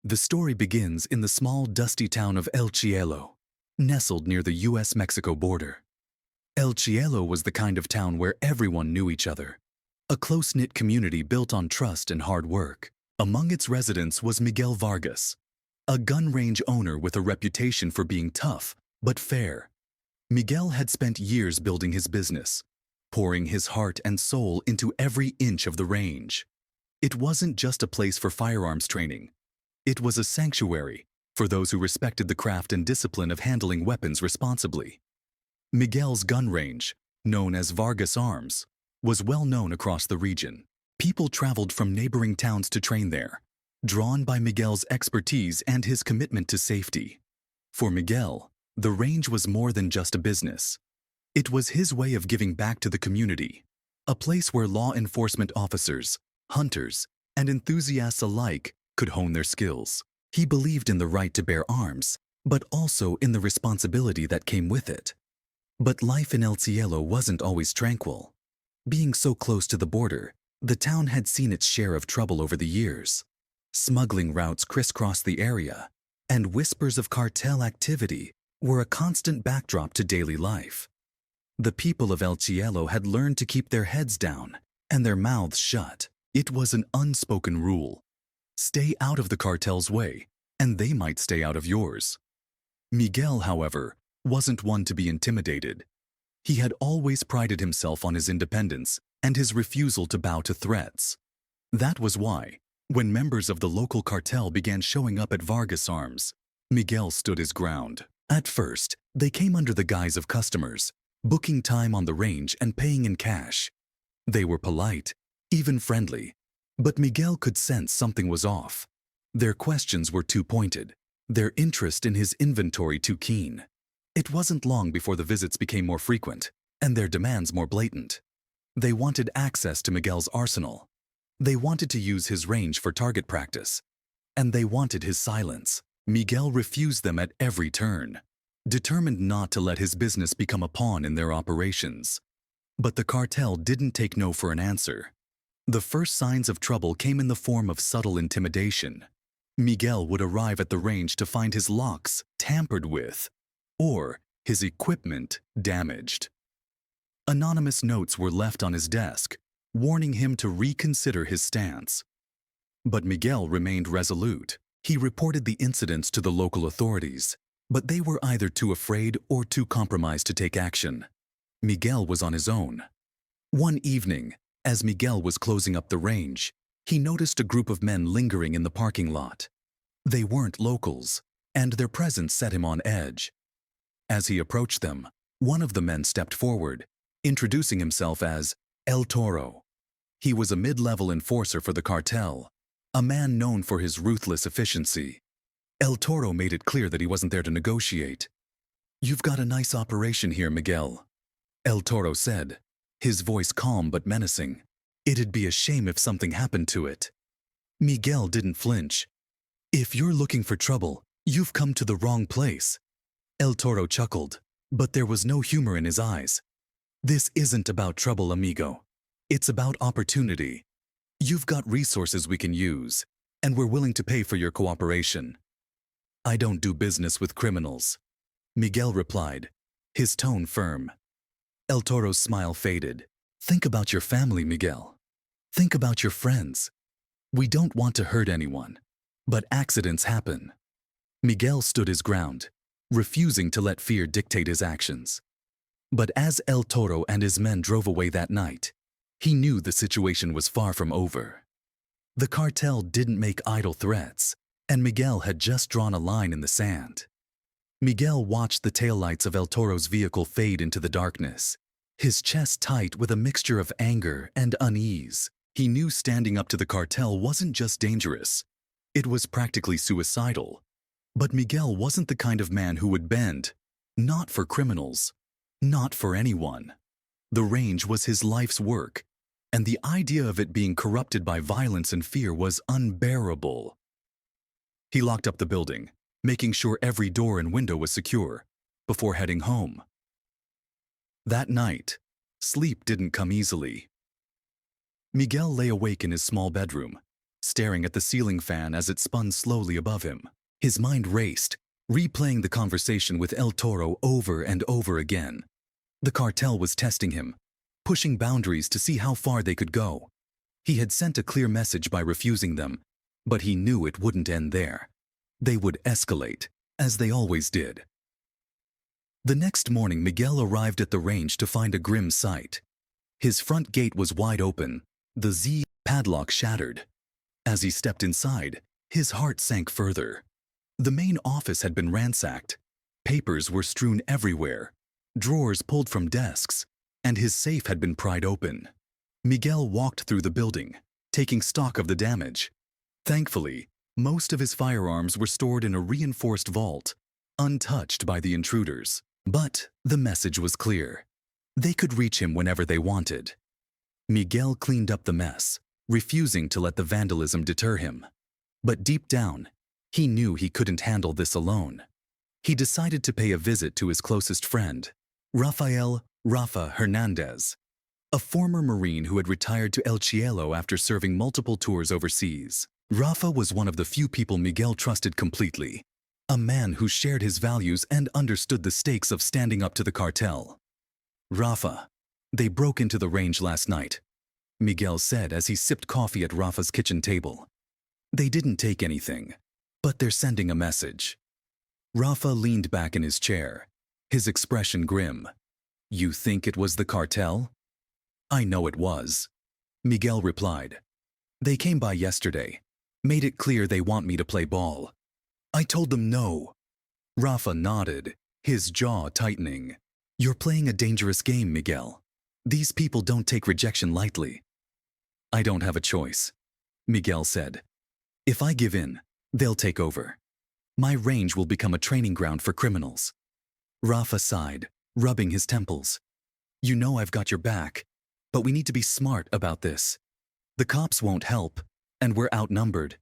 The story begins in the small, dusty town of El Cielo, nestled near the US-Mexico border. El Cielo was the kind of town where everyone knew each other, a close-knit community built on trust and hard work. Among its residents was Miguel Vargas, a gun range owner with a reputation for being tough but fair. Miguel had spent years building his business, pouring his heart and soul into every inch of the range. It wasn't just a place for firearms training. It was a sanctuary for those who respected the craft and discipline of handling weapons responsibly. Miguel's gun range, known as Vargas Arms, was well known across the region. People traveled from neighboring towns to train there, drawn by Miguel's expertise and his commitment to safety. For Miguel, the range was more than just a business. It was his way of giving back to the community, a place where law enforcement officers, hunters, and enthusiasts alike could hone their skills. He believed in the right to bear arms, but also in the responsibility that came with it. But life in El Cielo wasn't always tranquil. Being so close to the border, the town had seen its share of trouble over the years. Smuggling routes crisscrossed the area, and whispers of cartel activity were a constant backdrop to daily life. The people of El Cielo had learned to keep their heads down and their mouths shut. It was an unspoken rule. Stay out of the cartel's way, and they might stay out of yours. Miguel, however, wasn't one to be intimidated. He had always prided himself on his independence and his refusal to bow to threats. That was why, when members of the local cartel began showing up at Vargas Arms, Miguel stood his ground. At first, they came under the guise of customers, booking time on the range and paying in cash. They were polite, even friendly, but Miguel could sense something was off. Their questions were too pointed, their interest in his inventory too keen. It wasn't long before the visits became more frequent, and their demands more blatant. They wanted access to Miguel's arsenal. They wanted to use his range for target practice. And they wanted his silence. Miguel refused them at every turn, determined not to let his business become a pawn in their operations. But the cartel didn't take no for an answer. The first signs of trouble came in the form of subtle intimidation. Miguel would arrive at the range to find his locks tampered with, or his equipment damaged. Anonymous notes were left on his desk, warning him to reconsider his stance. But Miguel remained resolute. He reported the incidents to the local authorities, but they were either too afraid or too compromised to take action. Miguel was on his own. One evening, as Miguel was closing up the range, he noticed a group of men lingering in the parking lot. They weren't locals, and their presence set him on edge. As he approached them, one of the men stepped forward, introducing himself as El Toro. He was a mid-level enforcer for the cartel, a man known for his ruthless efficiency. El Toro made it clear that he wasn't there to negotiate. "You've got a nice operation here, Miguel," El Toro said, his voice calm but menacing. "It'd be a shame if something happened to it." Miguel didn't flinch. "If you're looking for trouble, you've come to the wrong place." El Toro chuckled, but there was no humor in his eyes. "This isn't about trouble, amigo. It's about opportunity. You've got resources we can use, and we're willing to pay for your cooperation." "I don't do business with criminals," Miguel replied, his tone firm. El Toro's smile faded. "Think about your family, Miguel. Think about your friends. We don't want to hurt anyone, but accidents happen." Miguel stood his ground, refusing to let fear dictate his actions. But as El Toro and his men drove away that night, he knew the situation was far from over. The cartel didn't make idle threats, and Miguel had just drawn a line in the sand. Miguel watched the taillights of El Toro's vehicle fade into the darkness, his chest tight with a mixture of anger and unease. He knew standing up to the cartel wasn't just dangerous, it was practically suicidal. But Miguel wasn't the kind of man who would bend, not for criminals, not for anyone. The range was his life's work, and the idea of it being corrupted by violence and fear was unbearable. He locked up the building, making sure every door and window was secure, before heading home. That night, sleep didn't come easily. Miguel lay awake in his small bedroom, staring at the ceiling fan as it spun slowly above him. His mind raced, replaying the conversation with El Toro over and over again. The cartel was testing him, pushing boundaries to see how far they could go. He had sent a clear message by refusing them, but he knew it wouldn't end there. They would escalate, as they always did. The next morning, Miguel arrived at the range to find a grim sight. His front gate was wide open, the Z padlock shattered. As he stepped inside, his heart sank further. The main office had been ransacked. Papers were strewn everywhere, drawers pulled from desks, and his safe had been pried open. Miguel walked through the building, taking stock of the damage. Thankfully, most of his firearms were stored in a reinforced vault, untouched by the intruders. But the message was clear. They could reach him whenever they wanted. Miguel cleaned up the mess, refusing to let the vandalism deter him. But deep down, he knew he couldn't handle this alone. He decided to pay a visit to his closest friend, Rafa Hernandez, a former Marine who had retired to El Cielo after serving multiple tours overseas. Rafa was one of the few people Miguel trusted completely, a man who shared his values and understood the stakes of standing up to the cartel. Rafa, they broke into the range last night, Miguel said as he sipped coffee at Rafa's kitchen table. They didn't take anything, but they're sending a message. Rafa leaned back in his chair, his expression grim. You think it was the cartel? I know it was, Miguel replied. They came by yesterday, made it clear they want me to play ball. I told them no. Rafa nodded, his jaw tightening. You're playing a dangerous game, Miguel. These people don't take rejection lightly. I don't have a choice, Miguel said. If I give in, they'll take over. My range will become a training ground for criminals. Rafa sighed, rubbing his temples. You know I've got your back, but we need to be smart about this. The cops won't help, and we're outnumbered.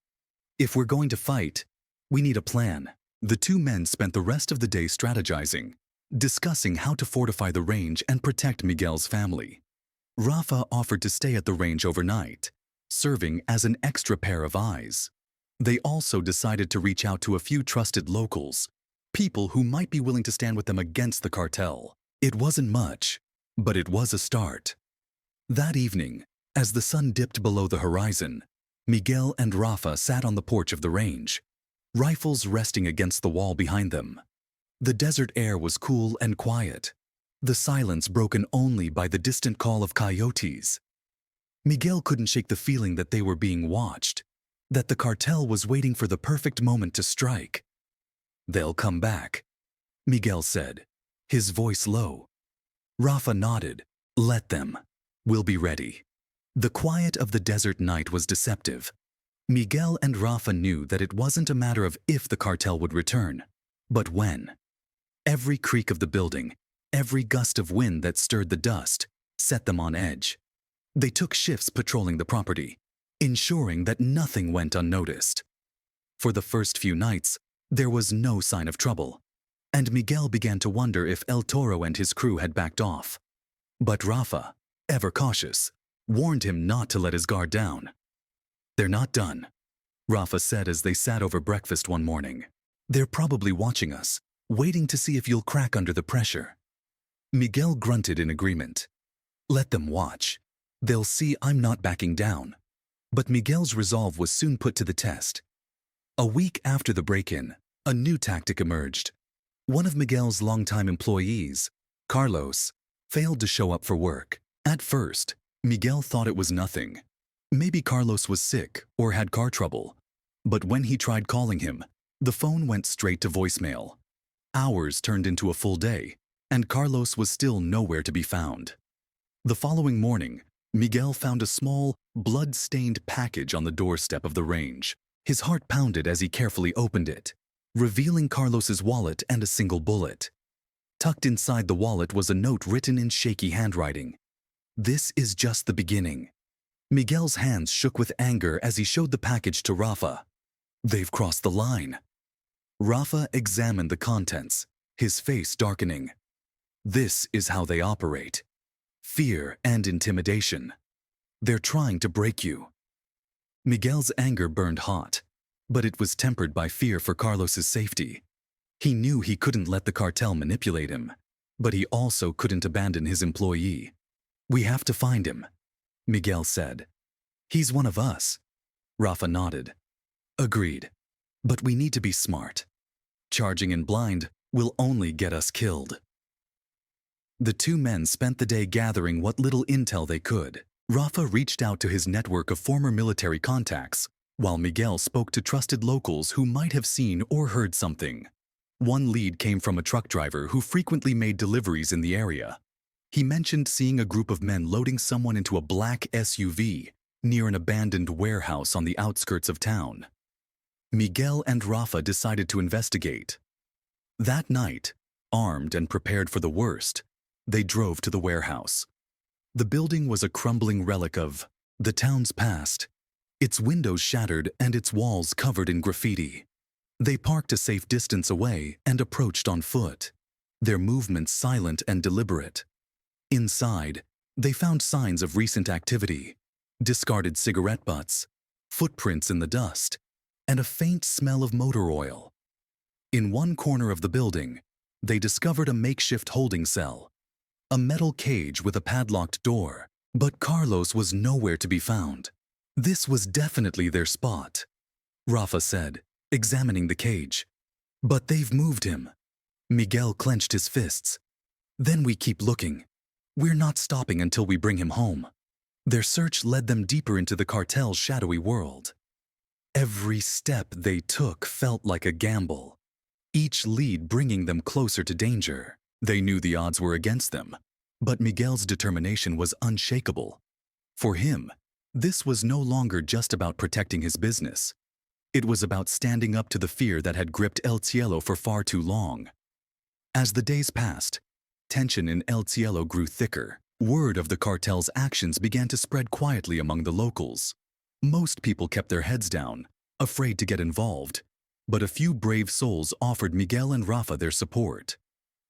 If we're going to fight, we need a plan. The two men spent the rest of the day strategizing, discussing how to fortify the range and protect Miguel's family. Rafa offered to stay at the range overnight, serving as an extra pair of eyes. They also decided to reach out to a few trusted locals, people who might be willing to stand with them against the cartel. It wasn't much, but it was a start. That evening, as the sun dipped below the horizon, Miguel and Rafa sat on the porch of the range, rifles resting against the wall behind them. The desert air was cool and quiet, the silence broken only by the distant call of coyotes. Miguel couldn't shake the feeling that they were being watched, that the cartel was waiting for the perfect moment to strike. They'll come back, Miguel said, his voice low. Rafa nodded. Let them. We'll be ready. The quiet of the desert night was deceptive. Miguel and Rafa knew that it wasn't a matter of if the cartel would return, but when. Every creak of the building, every gust of wind that stirred the dust, set them on edge. They took shifts patrolling the property, ensuring that nothing went unnoticed. For the first few nights, there was no sign of trouble, and Miguel began to wonder if El Toro and his crew had backed off. But Rafa, ever cautious, warned him not to let his guard down. They're not done, Rafa said as they sat over breakfast one morning. They're probably watching us, waiting to see if you'll crack under the pressure. Miguel grunted in agreement. Let them watch. They'll see I'm not backing down. But Miguel's resolve was soon put to the test. A week after the break-in, a new tactic emerged. One of Miguel's longtime employees, Carlos, failed to show up for work. At first, Miguel thought it was nothing. Maybe Carlos was sick or had car trouble. But when he tried calling him, the phone went straight to voicemail. Hours turned into a full day, and Carlos was still nowhere to be found. The following morning, Miguel found a small, blood-stained package on the doorstep of the range. His heart pounded as he carefully opened it, revealing Carlos's wallet and a single bullet. Tucked inside the wallet was a note written in shaky handwriting. This is just the beginning. Miguel's hands shook with anger as he showed the package to Rafa. They've crossed the line. Rafa examined the contents, his face darkening. This is how they operate. Fear and intimidation. They're trying to break you. Miguel's anger burned hot, but it was tempered by fear for Carlos's safety. He knew he couldn't let the cartel manipulate him, but he also couldn't abandon his employee. "We have to find him," Miguel said. "He's one of us." Rafa nodded. "Agreed. But we need to be smart. Charging in blind will only get us killed." The two men spent the day gathering what little intel they could. Rafa reached out to his network of former military contacts, while Miguel spoke to trusted locals who might have seen or heard something. One lead came from a truck driver who frequently made deliveries in the area. He mentioned seeing a group of men loading someone into a black SUV near an abandoned warehouse on the outskirts of town. Miguel and Rafa decided to investigate. That night, armed and prepared for the worst, they drove to the warehouse. The building was a crumbling relic of the town's past, its windows shattered and its walls covered in graffiti. They parked a safe distance away and approached on foot, their movements silent and deliberate. Inside, they found signs of recent activity, discarded cigarette butts, footprints in the dust, and a faint smell of motor oil. In one corner of the building, they discovered a makeshift holding cell, a metal cage with a padlocked door, but Carlos was nowhere to be found. "This was definitely their spot," Rafa said, examining the cage. "But they've moved him." Miguel clenched his fists. "Then we keep looking. We're not stopping until we bring him home." Their search led them deeper into the cartel's shadowy world. Every step they took felt like a gamble, each lead bringing them closer to danger. They knew the odds were against them, but Miguel's determination was unshakable. For him, this was no longer just about protecting his business. It was about standing up to the fear that had gripped El Cielo for far too long. As the days passed, tension in El Cielo grew thicker. Word of the cartel's actions began to spread quietly among the locals. Most people kept their heads down, afraid to get involved, but a few brave souls offered Miguel and Rafa their support.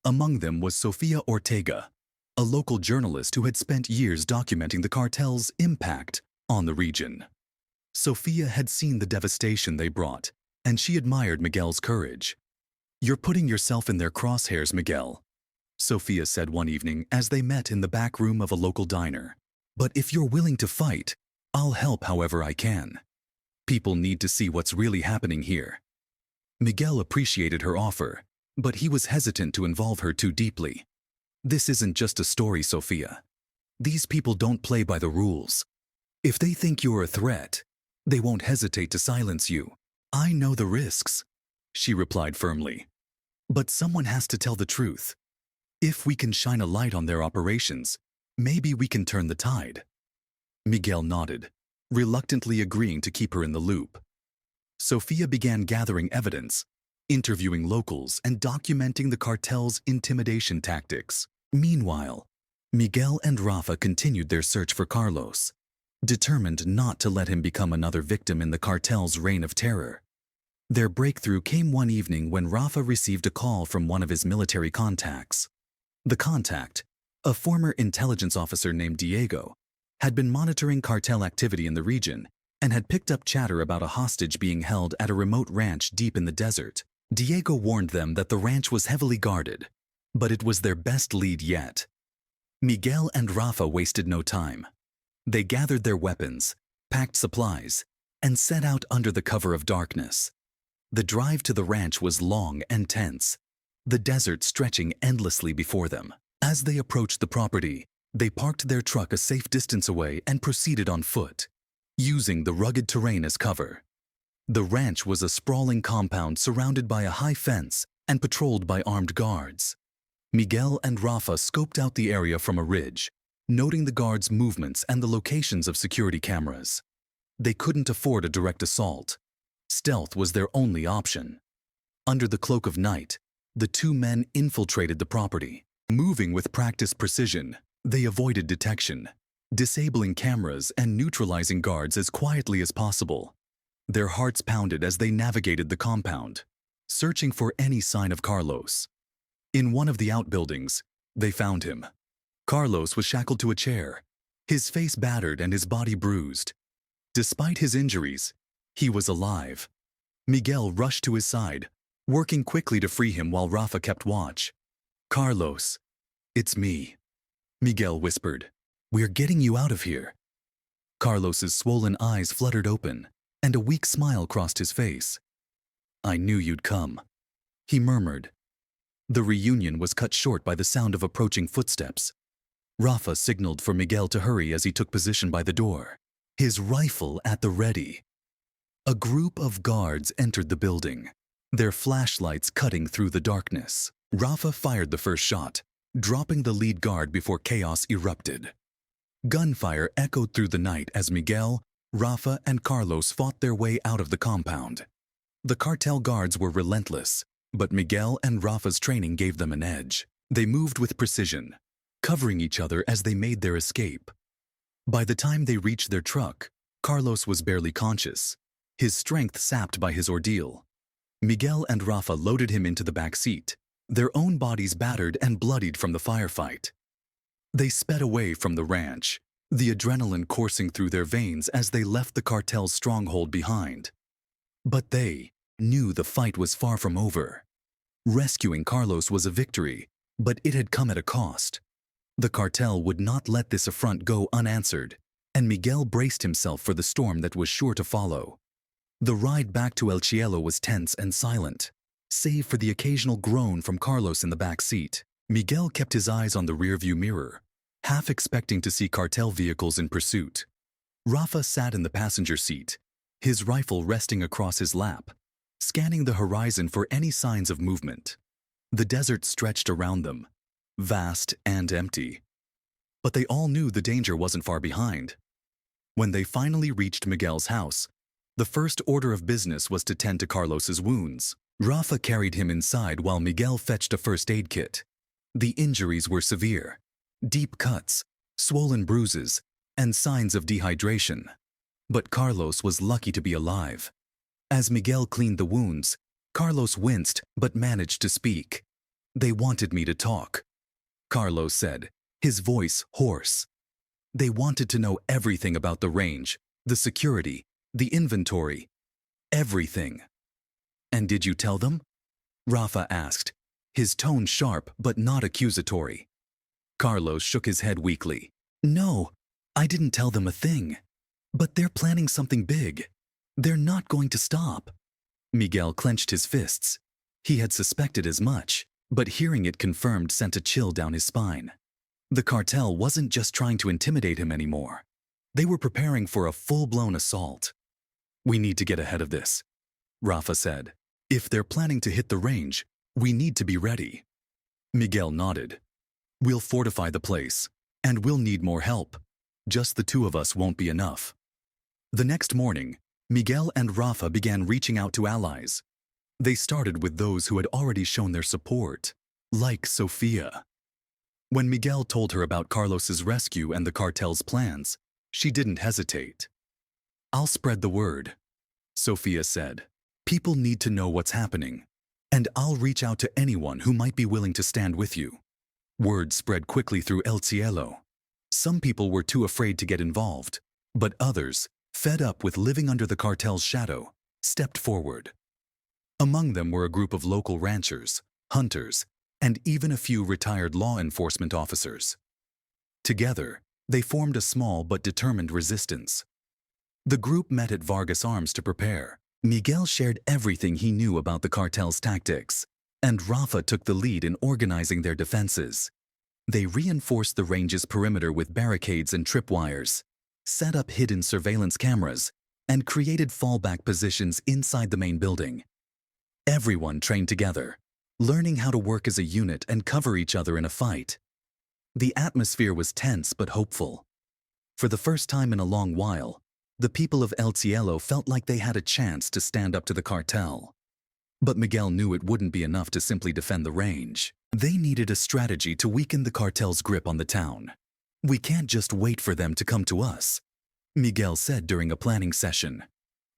Among them was Sofia Ortega, a local journalist who had spent years documenting the cartel's impact on the region. Sofia had seen the devastation they brought, and she admired Miguel's courage. "You're putting yourself in their crosshairs, Miguel," Sofia said one evening as they met in the back room of a local diner. "But if you're willing to fight, I'll help however I can. People need to see what's really happening here." Miguel appreciated her offer, but he was hesitant to involve her too deeply. "This isn't just a story, Sofia. These people don't play by the rules. If they think you're a threat, they won't hesitate to silence you." "I know the risks," she replied firmly. "But someone has to tell the truth. If we can shine a light on their operations, maybe we can turn the tide." Miguel nodded, reluctantly agreeing to keep her in the loop. Sofia began gathering evidence, interviewing locals, and documenting the cartel's intimidation tactics. Meanwhile, Miguel and Rafa continued their search for Carlos, determined not to let him become another victim in the cartel's reign of terror. Their breakthrough came one evening when Rafa received a call from one of his military contacts. The contact, a former intelligence officer named Diego, had been monitoring cartel activity in the region and had picked up chatter about a hostage being held at a remote ranch deep in the desert. Diego warned them that the ranch was heavily guarded, but it was their best lead yet. Miguel and Rafa wasted no time. They gathered their weapons, packed supplies, and set out under the cover of darkness. The drive to the ranch was long and tense, the desert stretching endlessly before them. As they approached the property, they parked their truck a safe distance away and proceeded on foot, using the rugged terrain as cover. The ranch was a sprawling compound surrounded by a high fence and patrolled by armed guards. Miguel and Rafa scoped out the area from a ridge, noting the guards' movements and the locations of security cameras. They couldn't afford a direct assault. Stealth was their only option. Under the cloak of night, the two men infiltrated the property. Moving with practiced precision, they avoided detection, disabling cameras and neutralizing guards as quietly as possible. Their hearts pounded as they navigated the compound, searching for any sign of Carlos. In one of the outbuildings, they found him. Carlos was shackled to a chair, his face battered and his body bruised. Despite his injuries, he was alive. Miguel rushed to his side, working quickly to free him while Rafa kept watch. "Carlos, it's me," Miguel whispered. "We're getting you out of here." Carlos's swollen eyes fluttered open, and a weak smile crossed his face. "I knew you'd come," he murmured. The reunion was cut short by the sound of approaching footsteps. Rafa signaled for Miguel to hurry as he took position by the door, his rifle at the ready. A group of guards entered the building, their flashlights cutting through the darkness. Rafa fired the first shot, dropping the lead guard before chaos erupted. Gunfire echoed through the night as Miguel, Rafa, and Carlos fought their way out of the compound. The cartel guards were relentless, but Miguel and Rafa's training gave them an edge. They moved with precision, covering each other as they made their escape. By the time they reached their truck, Carlos was barely conscious, his strength sapped by his ordeal. Miguel and Rafa loaded him into the back seat, their own bodies battered and bloodied from the firefight. They sped away from the ranch, the adrenaline coursing through their veins as they left the cartel's stronghold behind. But they knew the fight was far from over. Rescuing Carlos was a victory, but it had come at a cost. The cartel would not let this affront go unanswered, and Miguel braced himself for the storm that was sure to follow. The ride back to El Cielo was tense and silent, save for the occasional groan from Carlos in the back seat. Miguel kept his eyes on the rearview mirror, half expecting to see cartel vehicles in pursuit. Rafa sat in the passenger seat, his rifle resting across his lap, scanning the horizon for any signs of movement. The desert stretched around them, vast and empty. But they all knew the danger wasn't far behind. When they finally reached Miguel's house, the first order of business was to tend to Carlos's wounds. Rafa carried him inside while Miguel fetched a first aid kit. The injuries were severe: deep cuts, swollen bruises, and signs of dehydration. But Carlos was lucky to be alive. As Miguel cleaned the wounds, Carlos winced but managed to speak. "They wanted me to talk," Carlos said, his voice hoarse. "They wanted to know everything about the range, the security, the inventory, everything." "And did you tell them?" Rafa asked, his tone sharp but not accusatory. Carlos shook his head weakly. "No, I didn't tell them a thing. But they're planning something big. They're not going to stop." Miguel clenched his fists. He had suspected as much, but hearing it confirmed sent a chill down his spine. The cartel wasn't just trying to intimidate him anymore. They were preparing for a full-blown assault. "We need to get ahead of this," Rafa said. "If they're planning to hit the range, we need to be ready." Miguel nodded. "We'll fortify the place, and we'll need more help. Just the two of us won't be enough." The next morning, Miguel and Rafa began reaching out to allies. They started with those who had already shown their support, like Sofia. When Miguel told her about Carlos's rescue and the cartel's plans, she didn't hesitate. "I'll spread the word," Sofia said. "People need to know what's happening, and I'll reach out to anyone who might be willing to stand with you." Word spread quickly through El Cielo. Some people were too afraid to get involved, but others, fed up with living under the cartel's shadow, stepped forward. Among them were a group of local ranchers, hunters, and even a few retired law enforcement officers. Together, they formed a small but determined resistance. The group met at Vargas Arms to prepare. Miguel shared everything he knew about the cartel's tactics, and Rafa took the lead in organizing their defenses. They reinforced the range's perimeter with barricades and tripwires, set up hidden surveillance cameras, and created fallback positions inside the main building. Everyone trained together, learning how to work as a unit and cover each other in a fight. The atmosphere was tense but hopeful. For the first time in a long while, the people of El Cielo felt like they had a chance to stand up to the cartel. But Miguel knew it wouldn't be enough to simply defend the range. They needed a strategy to weaken the cartel's grip on the town. "We can't just wait for them to come to us," Miguel said during a planning session.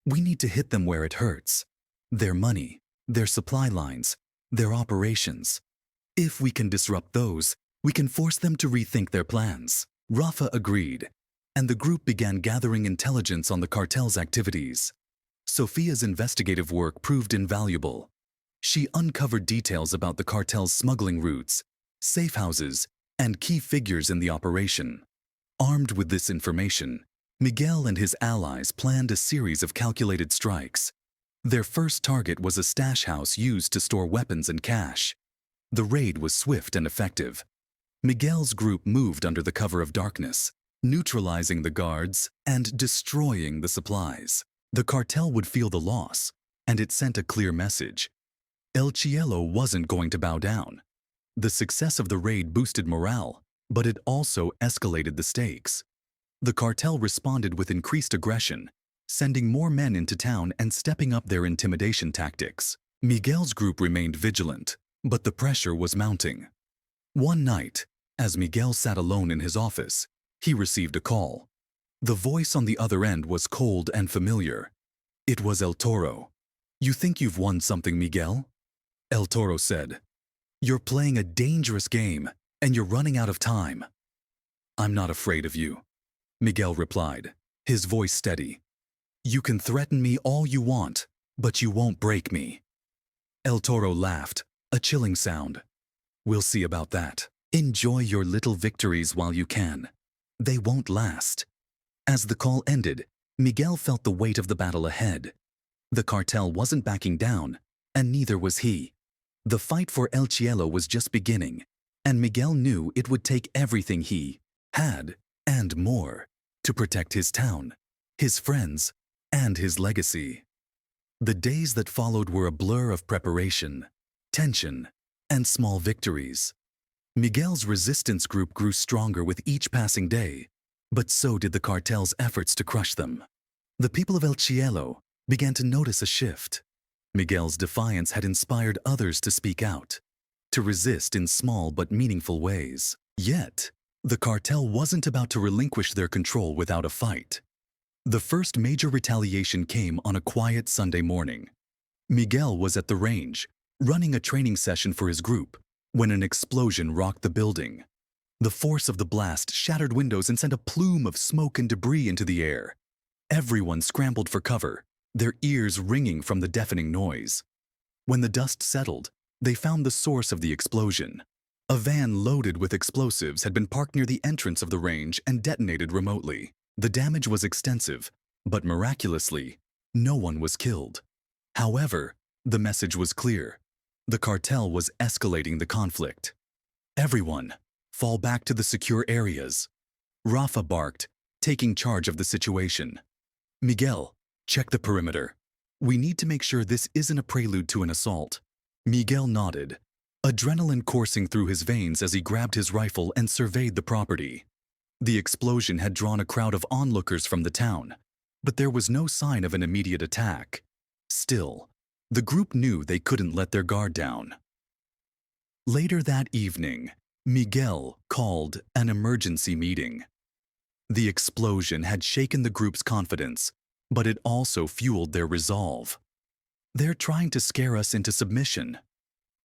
"We need to hit them where it hurts. Their money, their supply lines, their operations. If we can disrupt those, we can force them to rethink their plans." Rafa agreed. and the group began gathering intelligence on the cartel's activities. Sophia's investigative work proved invaluable. She uncovered details about the cartel's smuggling routes, safe houses, and key figures in the operation. Armed with this information, Miguel and his allies planned a series of calculated strikes. Their first target was a stash house used to store weapons and cash. The raid was swift and effective. Miguel's group moved under the cover of darkness, neutralizing the guards and destroying the supplies. The cartel would feel the loss, and it sent a clear message. El Cielo wasn't going to bow down. The success of the raid boosted morale, but it also escalated the stakes. The cartel responded with increased aggression, sending more men into town and stepping up their intimidation tactics. Miguel's group remained vigilant, but the pressure was mounting. One night, as Miguel sat alone in his office, he received a call. The voice on the other end was cold and familiar. It was El Toro. "You think you've won something, Miguel?" El Toro said. "You're playing a dangerous game, and you're running out of time." "I'm not afraid of you," Miguel replied, his voice steady. "You can threaten me all you want, but you won't break me." El Toro laughed, a chilling sound. "We'll see about that. Enjoy your little victories while you can. They won't last." As the call ended, Miguel felt the weight of the battle ahead. The cartel wasn't backing down, and neither was he. The fight for El Cielo was just beginning, and Miguel knew it would take everything he had, and more, to protect his town, his friends, and his legacy. The days that followed were a blur of preparation, tension, and small victories. Miguel's resistance group grew stronger with each passing day, but so did the cartel's efforts to crush them. The people of El Cielo began to notice a shift. Miguel's defiance had inspired others to speak out, to resist in small but meaningful ways. Yet, the cartel wasn't about to relinquish their control without a fight. The first major retaliation came on a quiet Sunday morning. Miguel was at the range, running a training session for his group, when an explosion rocked the building. The force of the blast shattered windows and sent a plume of smoke and debris into the air. Everyone scrambled for cover, their ears ringing from the deafening noise. When the dust settled, they found the source of the explosion. A van loaded with explosives had been parked near the entrance of the range and detonated remotely. The damage was extensive, but miraculously, no one was killed. However, the message was clear. The cartel was escalating the conflict. "Everyone, fall back to the secure areas," Rafa barked, taking charge of the situation. "Miguel, check the perimeter. We need to make sure this isn't a prelude to an assault." Miguel nodded, adrenaline coursing through his veins as he grabbed his rifle and surveyed the property. The explosion had drawn a crowd of onlookers from the town, but there was no sign of an immediate attack. Still, the group knew they couldn't let their guard down. Later that evening, Miguel called an emergency meeting. The explosion had shaken the group's confidence, but it also fueled their resolve. "They're trying to scare us into submission,"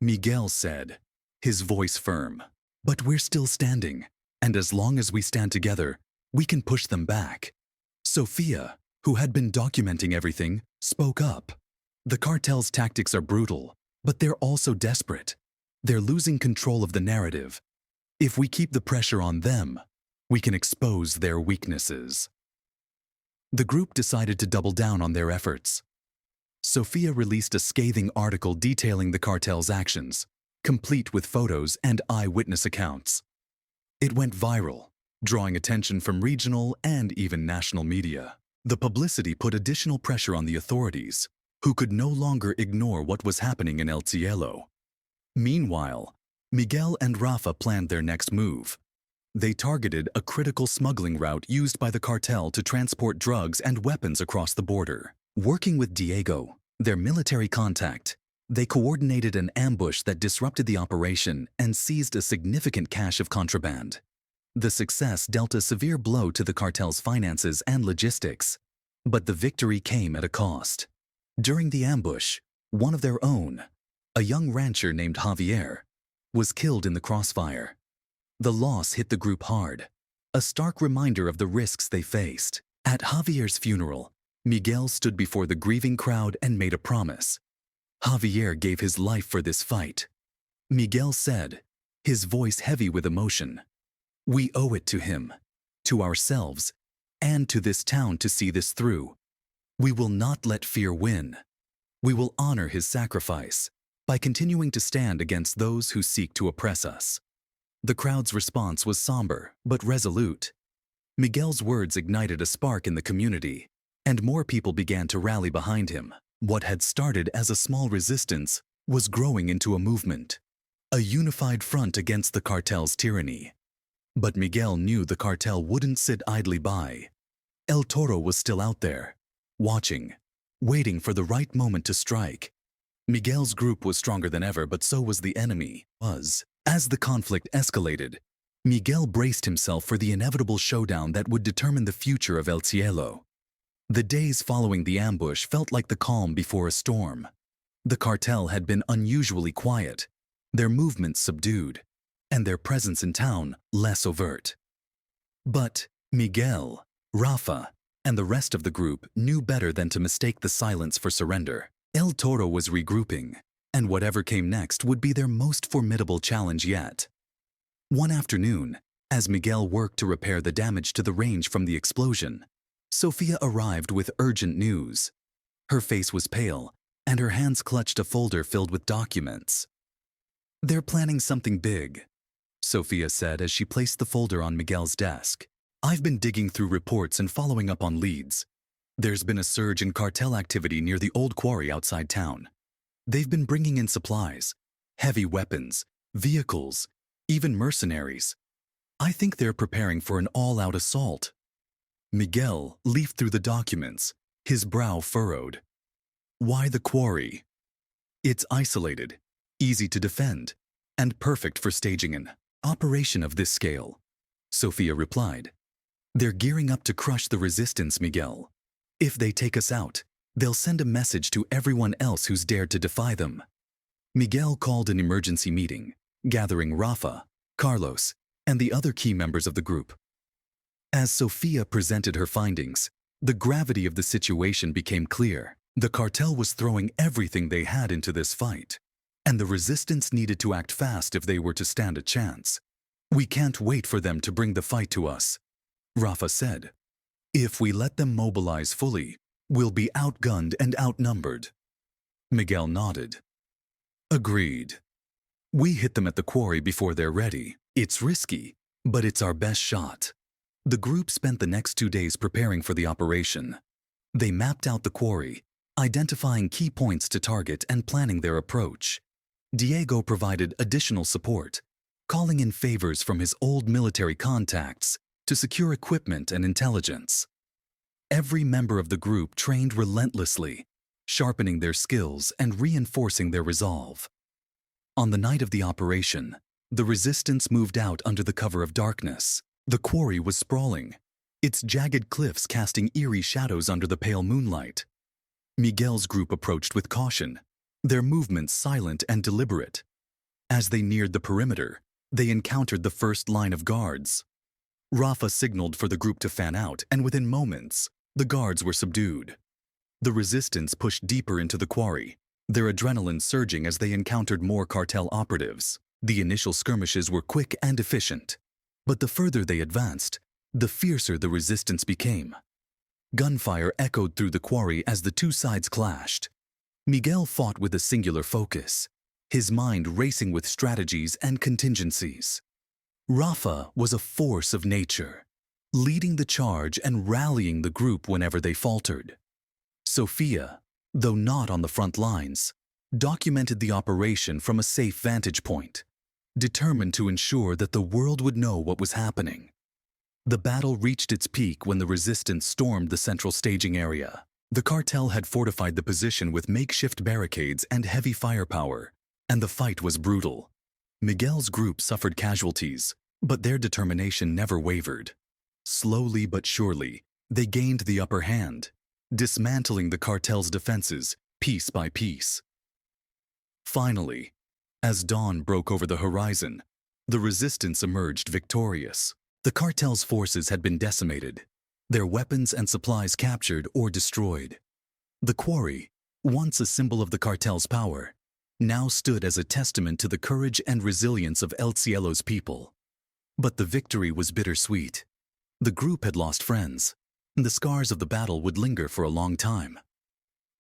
Miguel said, his voice firm. "But we're still standing, and as long as we stand together, we can push them back." Sophia, who had been documenting everything, spoke up. "The cartel's tactics are brutal, but they're also desperate. They're losing control of the narrative. If we keep the pressure on them, we can expose their weaknesses." The group decided to double down on their efforts. Sophia released a scathing article detailing the cartel's actions, complete with photos and eyewitness accounts. It went viral, drawing attention from regional and even national media. The publicity put additional pressure on the authorities, who could no longer ignore what was happening in El Cielo. Meanwhile, Miguel and Rafa planned their next move. They targeted a critical smuggling route used by the cartel to transport drugs and weapons across the border. Working with Diego, their military contact, they coordinated an ambush that disrupted the operation and seized a significant cache of contraband. The success dealt a severe blow to the cartel's finances and logistics, but the victory came at a cost. During the ambush, one of their own, a young rancher named Javier, was killed in the crossfire. The loss hit the group hard. a stark reminder of the risks they faced. At Javier's funeral, Miguel stood before the grieving crowd and made a promise. Javier gave his life for this fight. Miguel said, his voice heavy with emotion, "We owe it to him, to ourselves, and to this town to see this through. We will not let fear win. We will honor his sacrifice by continuing to stand against those who seek to oppress us." The crowd's response was somber but resolute. Miguel's words ignited a spark in the community, and more people began to rally behind him. What had started as a small resistance was growing into a movement, a unified front against the cartel's tyranny. But Miguel knew the cartel wouldn't sit idly by. El Toro was still out there, watching, waiting for the right moment to strike. Miguel's group was stronger than ever, but so was the enemy. As the conflict escalated, Miguel braced himself for the inevitable showdown that would determine the future of El Cielo. The days following the ambush felt like the calm before a storm. The cartel had been unusually quiet, their movements subdued, and their presence in town less overt. But Miguel, Rafa, and the rest of the group knew better than to mistake the silence for surrender. El Toro was regrouping, and whatever came next would be their most formidable challenge yet. One afternoon, as Miguel worked to repair the damage to the range from the explosion, Sofia arrived with urgent news. Her face was pale, and her hands clutched a folder filled with documents. "They're planning something big," Sofia said as she placed the folder on Miguel's desk. "I've been digging through reports and following up on leads. There's been a surge in cartel activity near the old quarry outside town. They've been bringing in supplies, heavy weapons, vehicles, even mercenaries. I think they're preparing for an all-out assault." Miguel leafed through the documents, his brow furrowed. "Why the quarry?" "It's isolated, easy to defend, and perfect for staging an operation of this scale," Sofia replied. "They're gearing up to crush the resistance, Miguel. If they take us out, they'll send a message to everyone else who's dared to defy them." Miguel called an emergency meeting, gathering Rafa, Carlos, and the other key members of the group. As Sofia presented her findings, the gravity of the situation became clear. The cartel was throwing everything they had into this fight, and the resistance needed to act fast if they were to stand a chance. "We can't wait for them to bring the fight to us," Rafa said. "If we let them mobilize fully, we'll be outgunned and outnumbered." Miguel nodded. "Agreed. We hit them at the quarry before they're ready. It's risky, but it's our best shot." The group spent the next 2 days preparing for the operation. They mapped out the quarry, identifying key points to target and planning their approach. Diego provided additional support, calling in favors from his old military contacts to secure equipment and intelligence. Every member of the group trained relentlessly, sharpening their skills and reinforcing their resolve. On the night of the operation, the resistance moved out under the cover of darkness. The quarry was sprawling, its jagged cliffs casting eerie shadows under the pale moonlight. Miguel's group approached with caution, their movements silent and deliberate. As they neared the perimeter, they encountered the first line of guards. Rafa signaled for the group to fan out, and within moments, the guards were subdued. The resistance pushed deeper into the quarry, their adrenaline surging as they encountered more cartel operatives. The initial skirmishes were quick and efficient, but the further they advanced, the fiercer the resistance became. Gunfire echoed through the quarry as the two sides clashed. Miguel fought with a singular focus, his mind racing with strategies and contingencies. Rafa was a force of nature, leading the charge and rallying the group whenever they faltered. Sofia, though not on the front lines, documented the operation from a safe vantage point, determined to ensure that the world would know what was happening. The battle reached its peak when the resistance stormed the central staging area. The cartel had fortified the position with makeshift barricades and heavy firepower, and the fight was brutal. Miguel's group suffered casualties, but their determination never wavered. Slowly but surely, they gained the upper hand, dismantling the cartel's defenses piece by piece. Finally, as dawn broke over the horizon, the resistance emerged victorious. The cartel's forces had been decimated, their weapons and supplies captured or destroyed. The quarry, once a symbol of the cartel's power, now stood as a testament to the courage and resilience of El Cielo's people. But the victory was bittersweet. The group had lost friends, and the scars of the battle would linger for a long time.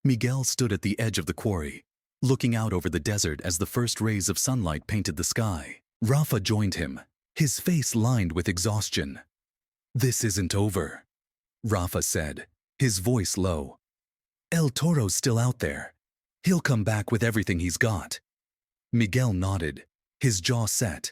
Miguel stood at the edge of the quarry, looking out over the desert as the first rays of sunlight painted the sky. Rafa joined him, his face lined with exhaustion. "This isn't over," Rafa said, his voice low. "El Toro's still out there. He'll come back with everything he's got." Miguel nodded, his jaw set.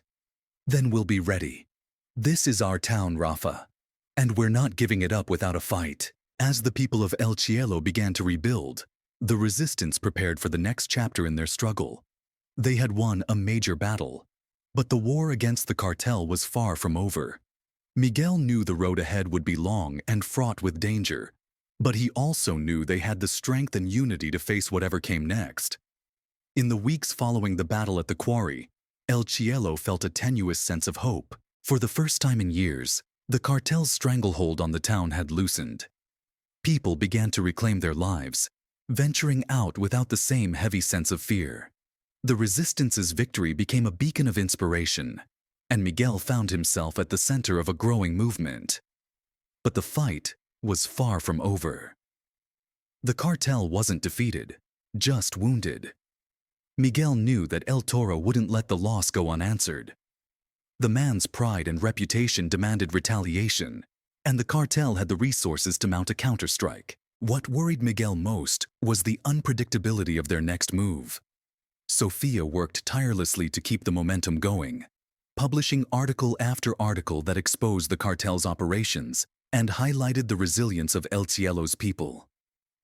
"Then we'll be ready. This is our town, Rafa, and we're not giving it up without a fight." As the people of El Cielo began to rebuild, the resistance prepared for the next chapter in their struggle. They had won a major battle, but the war against the cartel was far from over. Miguel knew the road ahead would be long and fraught with danger, but he also knew they had the strength and unity to face whatever came next. In the weeks following the battle at the quarry, El Cielo felt a tenuous sense of hope. For the first time in years, the cartel's stranglehold on the town had loosened. People began to reclaim their lives, venturing out without the same heavy sense of fear. The resistance's victory became a beacon of inspiration, and Miguel found himself at the center of a growing movement. But the fight was far from over. The cartel wasn't defeated, just wounded. Miguel knew that El Toro wouldn't let the loss go unanswered. The man's pride and reputation demanded retaliation, and the cartel had the resources to mount a counterstrike. What worried Miguel most was the unpredictability of their next move. Sofia worked tirelessly to keep the momentum going, publishing article after article that exposed the cartel's operations and highlighted the resilience of El Cielo's people.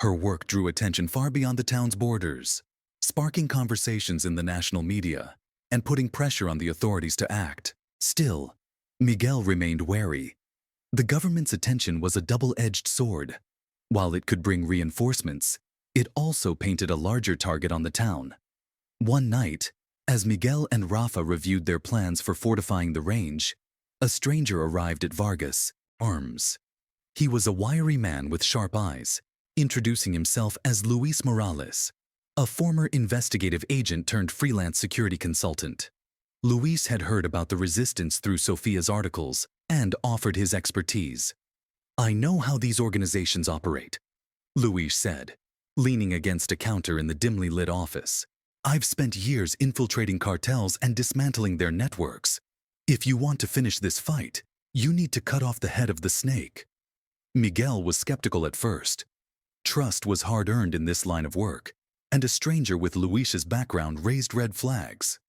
Her work drew attention far beyond the town's borders, sparking conversations in the national media and putting pressure on the authorities to act. Still, Miguel remained wary. The government's attention was a double-edged sword. While it could bring reinforcements, it also painted a larger target on the town. One night, as Miguel and Rafa reviewed their plans for fortifying the range, a stranger arrived at Vargas Arms. He was a wiry man with sharp eyes, introducing himself as Luis Morales, a former investigative agent turned freelance security consultant. Luis had heard about the resistance through Sofia's articles and offered his expertise. "I know how these organizations operate," Luis said, leaning against a counter in the dimly lit office. "I've spent years infiltrating cartels and dismantling their networks. If you want to finish this fight, you need to cut off the head of the snake." Miguel was skeptical at first. Trust was hard-earned in this line of work, and a stranger with Luis's background raised red flags.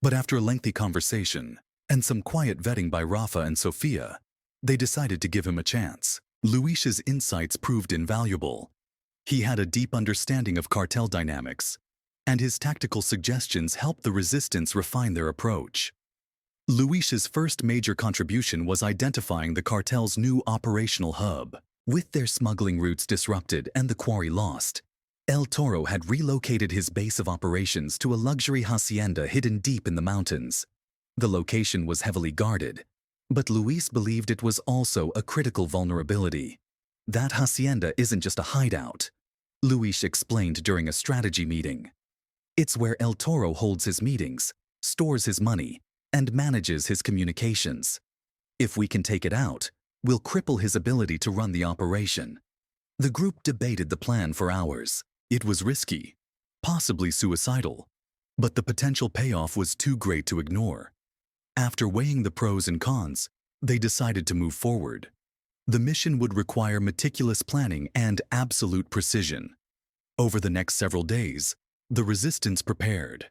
But after a lengthy conversation and some quiet vetting by Rafa and Sofia, they decided to give him a chance. Luis's insights proved invaluable. He had a deep understanding of cartel dynamics, and his tactical suggestions helped the resistance refine their approach. Luis's first major contribution was identifying the cartel's new operational hub. With their smuggling routes disrupted and the quarry lost, El Toro had relocated his base of operations to a luxury hacienda hidden deep in the mountains. The location was heavily guarded, but Luis believed it was also a critical vulnerability. "That hacienda isn't just a hideout," Luis explained during a strategy meeting. "It's where El Toro holds his meetings, stores his money, and manages his communications. If we can take it out, we'll cripple his ability to run the operation." The group debated the plan for hours. It was risky, possibly suicidal, but the potential payoff was too great to ignore. After weighing the pros and cons, they decided to move forward. The mission would require meticulous planning and absolute precision. Over the next several days, the resistance prepared.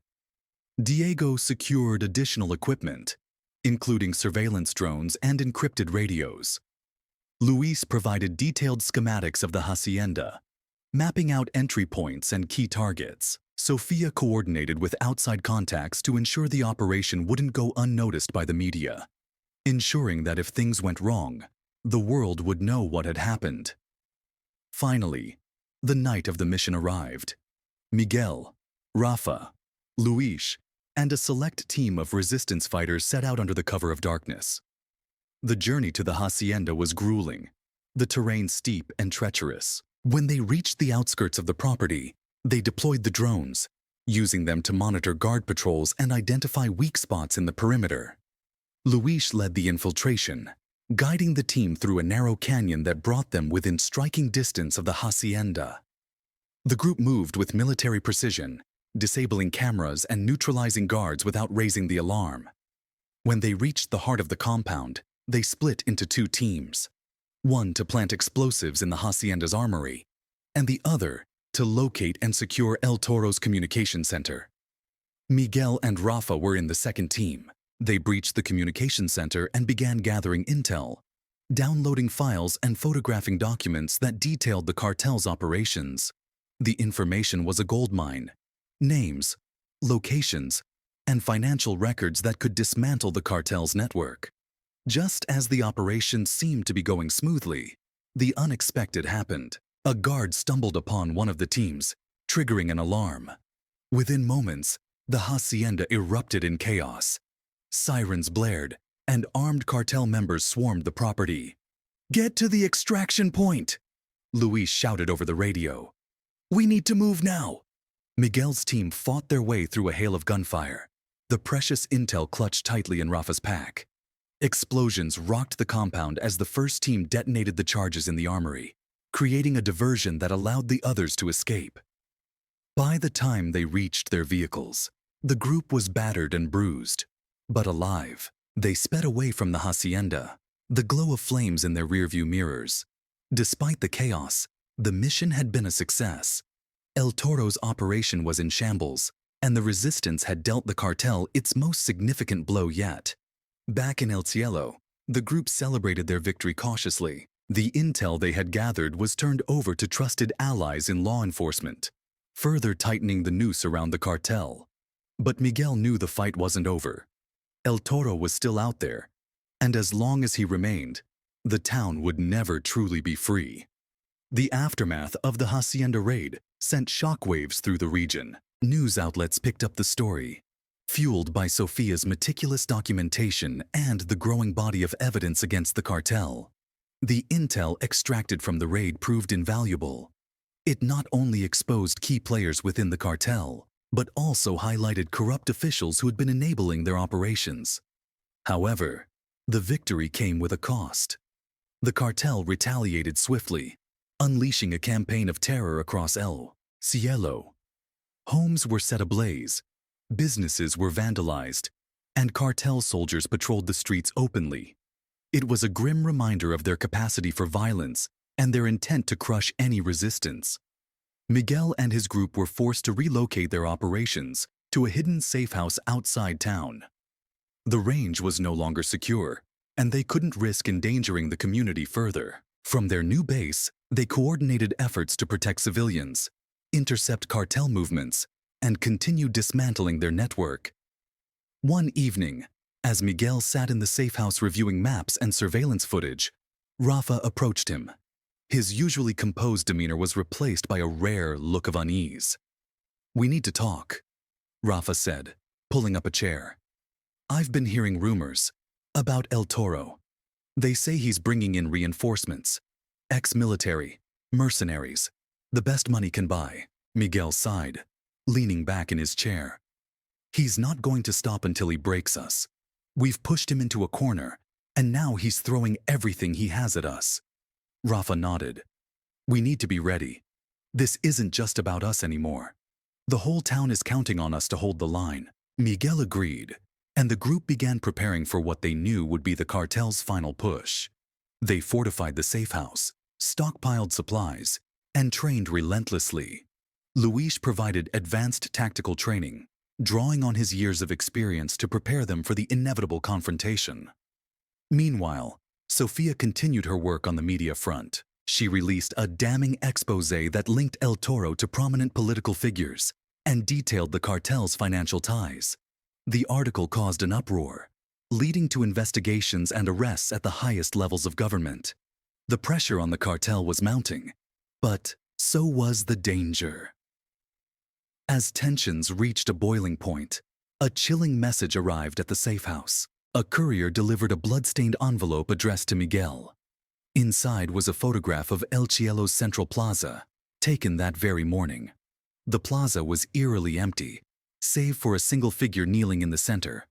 Diego secured additional equipment, including surveillance drones and encrypted radios. Luis provided detailed schematics of the hacienda, mapping out entry points and key targets. Sofia coordinated with outside contacts to ensure the operation wouldn't go unnoticed by the media, ensuring that if things went wrong, the world would know what had happened. Finally, the night of the mission arrived. Miguel, Rafa, Luis, and a select team of resistance fighters set out under the cover of darkness. The journey to the hacienda was grueling, the terrain steep and treacherous. When they reached the outskirts of the property, they deployed the drones, using them to monitor guard patrols and identify weak spots in the perimeter. Luis led the infiltration, guiding the team through a narrow canyon that brought them within striking distance of the hacienda. The group moved with military precision, disabling cameras and neutralizing guards without raising the alarm. When they reached the heart of the compound, they split into two teams, one to plant explosives in the hacienda's armory, and the other to locate and secure El Toro's communication center. Miguel and Rafa were in the second team. They breached the communication center and began gathering intel, downloading files and photographing documents that detailed the cartel's operations. The information was a goldmine: names, locations, and financial records that could dismantle the cartel's network. Just as the operation seemed to be going smoothly, the unexpected happened. A guard stumbled upon one of the teams, triggering an alarm. Within moments, the hacienda erupted in chaos. Sirens blared, and armed cartel members swarmed the property. "Get to the extraction point!" Luis shouted over the radio. "We need to move now!" Miguel's team fought their way through a hail of gunfire. The precious intel clutched tightly in Rafa's pack. Explosions rocked the compound as the first team detonated the charges in the armory, creating a diversion that allowed the others to escape. By the time they reached their vehicles, the group was battered and bruised, but alive. They sped away from the hacienda, the glow of flames in their rearview mirrors. Despite the chaos, the mission had been a success. El Toro's operation was in shambles, and the resistance had dealt the cartel its most significant blow yet. Back in El Cielo, the group celebrated their victory cautiously. The intel they had gathered was turned over to trusted allies in law enforcement, further tightening the noose around the cartel. But Miguel knew the fight wasn't over. El Toro was still out there, and as long as he remained, the town would never truly be free. The aftermath of the hacienda raid sent shockwaves through the region. News outlets picked up the story, fueled by Sofia's meticulous documentation and the growing body of evidence against the cartel. The intel extracted from the raid proved invaluable. It not only exposed key players within the cartel, but also highlighted corrupt officials who had been enabling their operations. However, the victory came with a cost. The cartel retaliated swiftly, unleashing a campaign of terror across El Cielo. Homes were set ablaze, businesses were vandalized, and cartel soldiers patrolled the streets openly. It was a grim reminder of their capacity for violence and their intent to crush any resistance. Miguel and his group were forced to relocate their operations to a hidden safe house outside town. The range was no longer secure, and they couldn't risk endangering the community further. From their new base, they coordinated efforts to protect civilians, intercept cartel movements, and continue dismantling their network. One evening, as Miguel sat in the safe house reviewing maps and surveillance footage, Rafa approached him. His usually composed demeanor was replaced by a rare look of unease. "We need to talk," Rafa said, pulling up a chair. "I've been hearing rumors about El Toro. They say he's bringing in reinforcements, ex-military, mercenaries, the best money can buy." Miguel sighed, leaning back in his chair. "He's not going to stop until he breaks us. We've pushed him into a corner, and now he's throwing everything he has at us." Rafa nodded. "We need to be ready. This isn't just about us anymore. The whole town is counting on us to hold the line." Miguel agreed, and the group began preparing for what they knew would be the cartel's final push. They fortified the safe house, stockpiled supplies, and trained relentlessly. Luis provided advanced tactical training, drawing on his years of experience to prepare them for the inevitable confrontation. Meanwhile, Sofia continued her work on the media front. She released a damning exposé that linked El Toro to prominent political figures and detailed the cartel's financial ties. The article caused an uproar, leading to investigations and arrests at the highest levels of government. The pressure on the cartel was mounting, but so was the danger. As tensions reached a boiling point, a chilling message arrived at the safe house. A courier delivered a blood-stained envelope addressed to Miguel. Inside was a photograph of El Cielo's central plaza, taken that very morning. The plaza was eerily empty, save for a single figure kneeling in the center,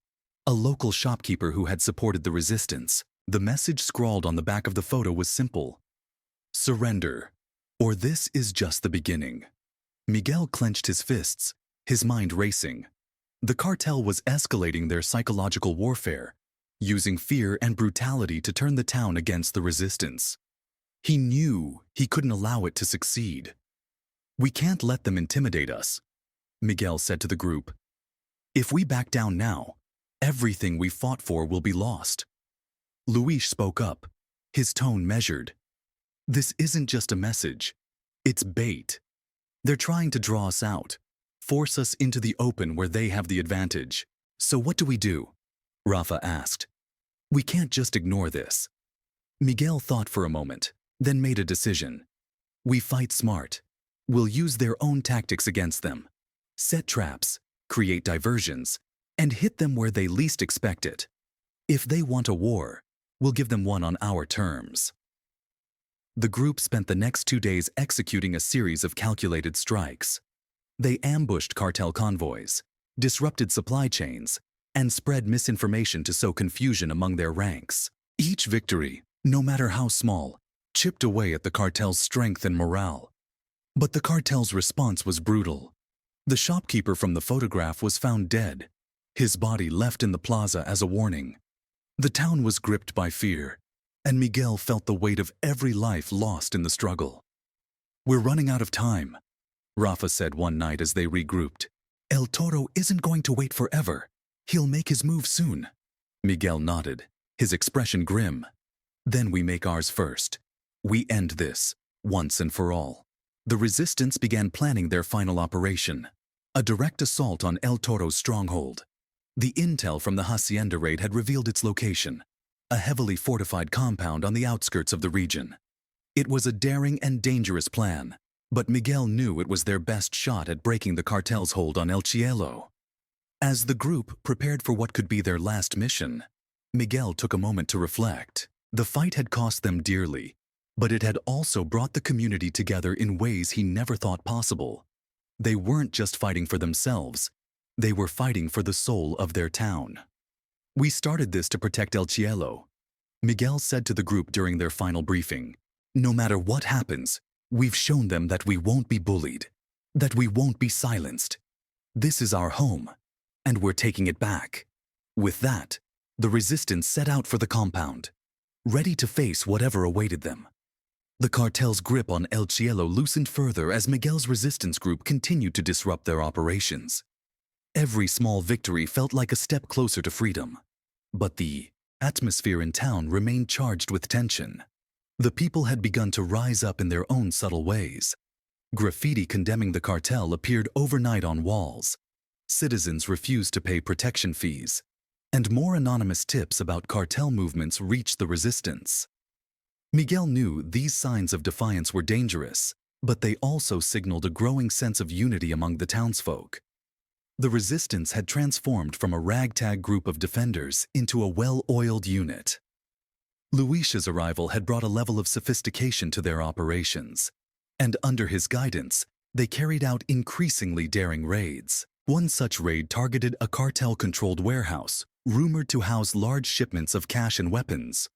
a local shopkeeper who had supported the resistance. The message scrawled on the back of the photo was simple: "Surrender, or this is just the beginning." Miguel clenched his fists, his mind racing. The cartel was escalating their psychological warfare, using fear and brutality to turn the town against the resistance. He knew he couldn't allow it to succeed. "We can't let them intimidate us," Miguel said to the group. "If we back down now, everything we fought for will be lost." Luis spoke up, his tone measured. "This isn't just a message. It's bait. They're trying to draw us out, force us into the open where they have the advantage. So what do we do?" Rafa asked. "We can't just ignore this." Miguel thought for a moment, then made a decision. "We fight smart. We'll use their own tactics against them. Set traps, create diversions, and hit them where they least expect it. If they want a war, we'll give them one on our terms." The group spent the next 2 days executing a series of calculated strikes. They ambushed cartel convoys, disrupted supply chains, and spread misinformation to sow confusion among their ranks. Each victory, no matter how small, chipped away at the cartel's strength and morale. But the cartel's response was brutal. The shopkeeper from the photograph was found dead, his body left in the plaza as a warning. The town was gripped by fear, and Miguel felt the weight of every life lost in the struggle. "We're running out of time," Rafa said one night as they regrouped. "El Toro isn't going to wait forever. He'll make his move soon." Miguel nodded, his expression grim. "Then we make ours first. We end this, once and for all." The resistance began planning their final operation, a direct assault on El Toro's stronghold. The intel from the Hacienda raid had revealed its location, a heavily fortified compound on the outskirts of the region. It was a daring and dangerous plan, but Miguel knew it was their best shot at breaking the cartel's hold on El Cielo. As the group prepared for what could be their last mission, Miguel took a moment to reflect. The fight had cost them dearly, but it had also brought the community together in ways he never thought possible. They weren't just fighting for themselves, they were fighting for the soul of their town. "We started this to protect El Cielo," Miguel said to the group during their final briefing. "No matter what happens, we've shown them that we won't be bullied, that we won't be silenced. This is our home, and we're taking it back." With that, the resistance set out for the compound, ready to face whatever awaited them. The cartel's grip on El Cielo loosened further as Miguel's resistance group continued to disrupt their operations. Every small victory felt like a step closer to freedom. But the atmosphere in town remained charged with tension. The people had begun to rise up in their own subtle ways. Graffiti condemning the cartel appeared overnight on walls. Citizens refused to pay protection fees, and more anonymous tips about cartel movements reached the resistance. Miguel knew these signs of defiance were dangerous, but they also signaled a growing sense of unity among the townsfolk. The resistance had transformed from a ragtag group of defenders into a well-oiled unit. Luis's arrival had brought a level of sophistication to their operations, and under his guidance, they carried out increasingly daring raids. One such raid targeted a cartel-controlled warehouse, rumored to house large shipments of cash and weapons.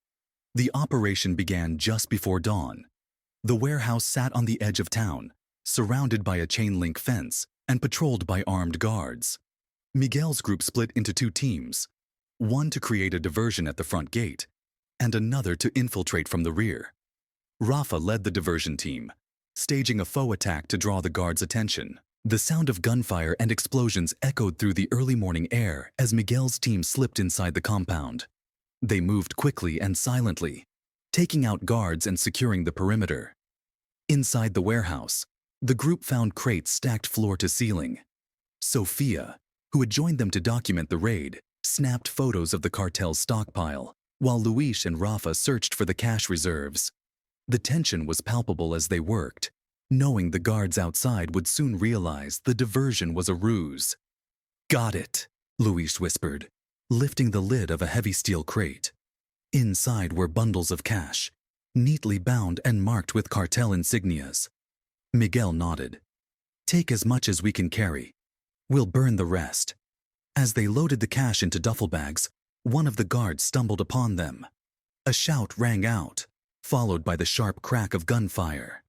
The operation began just before dawn. The warehouse sat on the edge of town, surrounded by a chain-link fence and patrolled by armed guards. Miguel's group split into 2 teams, one to create a diversion at the front gate, and another to infiltrate from the rear. Rafa led the diversion team, staging a faux attack to draw the guards' attention. The sound of gunfire and explosions echoed through the early morning air as Miguel's team slipped inside the compound. They moved quickly and silently, taking out guards and securing the perimeter. Inside the warehouse, the group found crates stacked floor to ceiling. Sophia, who had joined them to document the raid, snapped photos of the cartel's stockpile, while Luis and Rafa searched for the cash reserves. The tension was palpable as they worked, knowing the guards outside would soon realize the diversion was a ruse. "Got it," Luis whispered. lifting the lid of a heavy steel crate. Inside were bundles of cash, neatly bound and marked with cartel insignias. Miguel nodded. "Take as much as we can carry. We'll burn the rest." As they loaded the cash into duffel bags, one of the guards stumbled upon them. A shout rang out, followed by the sharp crack of gunfire.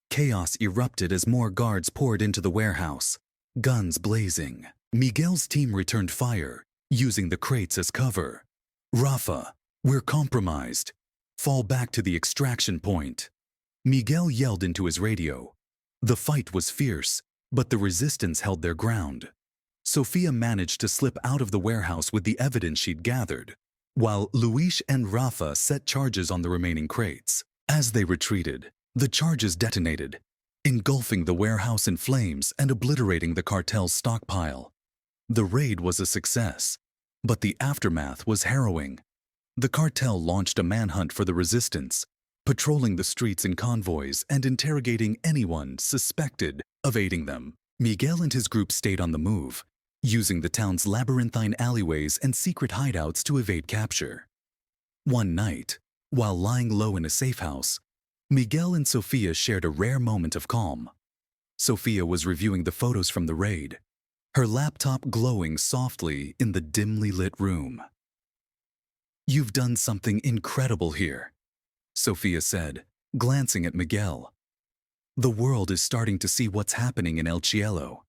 Chaos erupted as more guards poured into the warehouse, guns blazing. Miguel's team returned fire, using the crates as cover. "Rafa, we're compromised. Fall back to the extraction point." Miguel yelled into his radio. The fight was fierce, but the resistance held their ground. Sofia managed to slip out of the warehouse with the evidence she'd gathered, while Luis and Rafa set charges on the remaining crates. As they retreated, the charges detonated, engulfing the warehouse in flames and obliterating the cartel's stockpile. The raid was a success, but the aftermath was harrowing. The cartel launched a manhunt for the resistance, patrolling the streets in convoys and interrogating anyone suspected of aiding them. Miguel and his group stayed on the move, using the town's labyrinthine alleyways and secret hideouts to evade capture. One night, while lying low in a safe house, Miguel and Sofia shared a rare moment of calm. Sofia was reviewing the photos from the raid, her laptop glowing softly in the dimly lit room. "You've done something incredible here," Sofia said, glancing at Miguel. "The world is starting to see what's happening in El Cielo.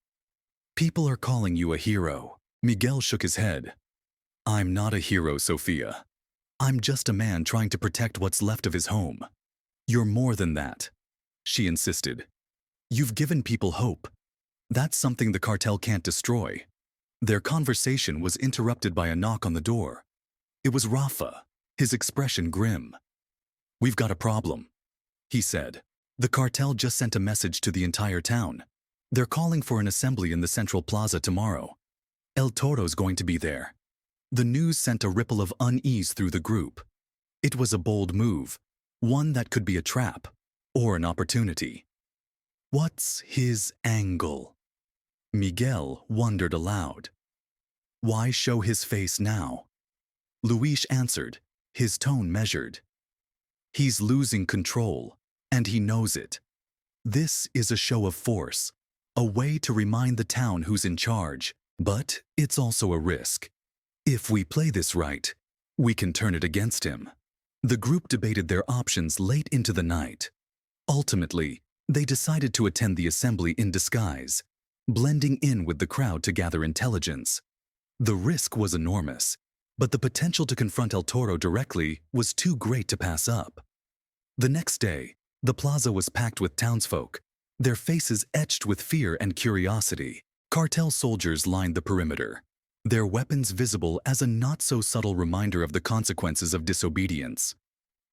People are calling you a hero." Miguel shook his head. "I'm not a hero, Sofia. I'm just a man trying to protect what's left of his home." "You're more than that," she insisted. "You've given people hope. That's something the cartel can't destroy." Their conversation was interrupted by a knock on the door. It was Rafa, his expression grim. "We've got a problem," he said. "The cartel just sent a message to the entire town. They're calling for an assembly in the Central Plaza tomorrow. El Toro's going to be there." The news sent a ripple of unease through the group. It was a bold move, one that could be a trap or an opportunity. What's his angle? Miguel wondered aloud. Why show his face now? Luis answered, his tone measured. He's losing control, and he knows it. This is a show of force, a way to remind the town who's in charge, but it's also a risk. If we play this right, we can turn it against him. The group debated their options late into the night. Ultimately, they decided to attend the assembly in disguise, blending in with the crowd to gather intelligence. The risk was enormous, but the potential to confront El Toro directly was too great to pass up. The next day, the plaza was packed with townsfolk, their faces etched with fear and curiosity. Cartel soldiers lined the perimeter, their weapons visible as a not-so-subtle reminder of the consequences of disobedience.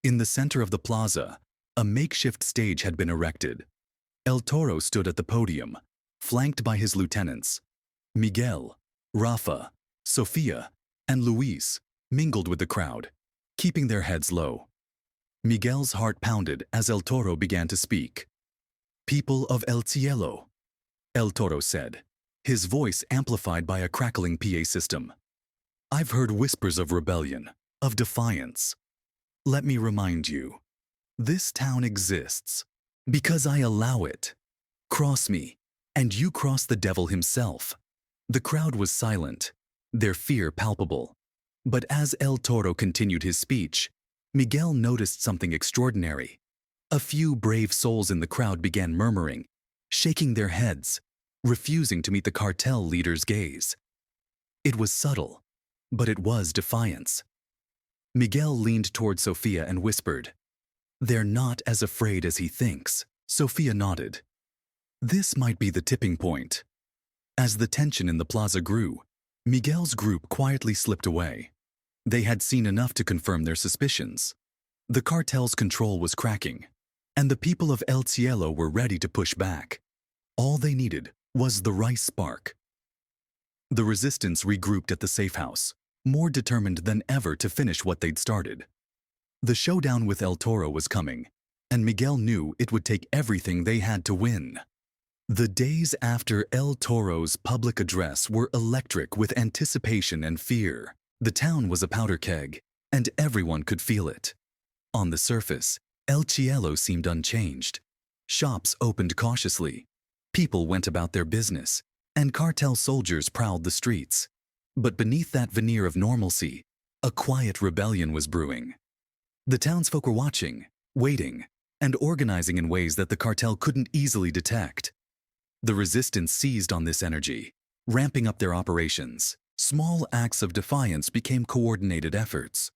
In the center of the plaza, a makeshift stage had been erected. El Toro stood at the podium, flanked by his lieutenants. Miguel, Rafa, Sofia, and Luis mingled with the crowd, keeping their heads low. Miguel's heart pounded as El Toro began to speak. "People of El Cielo," El Toro said, his voice amplified by a crackling PA system. "I've heard whispers of rebellion, of defiance. Let me remind you, this town exists because I allow it. Cross me, and you cross the devil himself." The crowd was silent, their fear palpable. But as El Toro continued his speech, Miguel noticed something extraordinary. A few brave souls in the crowd began murmuring, shaking their heads, refusing to meet the cartel leader's gaze. It was subtle, but it was defiance. Miguel leaned toward Sofia and whispered, "They're not as afraid as he thinks." Sofia nodded. This might be the tipping point. As the tension in the plaza grew, Miguel's group quietly slipped away. They had seen enough to confirm their suspicions. The cartel's control was cracking, and the people of El Cielo were ready to push back. All they needed was the right spark. The resistance regrouped at the safe house, more determined than ever to finish what they'd started. The showdown with El Toro was coming, and Miguel knew it would take everything they had to win. The days after El Toro's public address were electric with anticipation and fear. The town was a powder keg, and everyone could feel it. On the surface, El Cielo seemed unchanged. Shops opened cautiously. People went about their business, and cartel soldiers prowled the streets. But beneath that veneer of normalcy, a quiet rebellion was brewing. The townsfolk were watching, waiting, and organizing in ways that the cartel couldn't easily detect. The resistance seized on this energy, ramping up their operations. Small acts of defiance became coordinated efforts.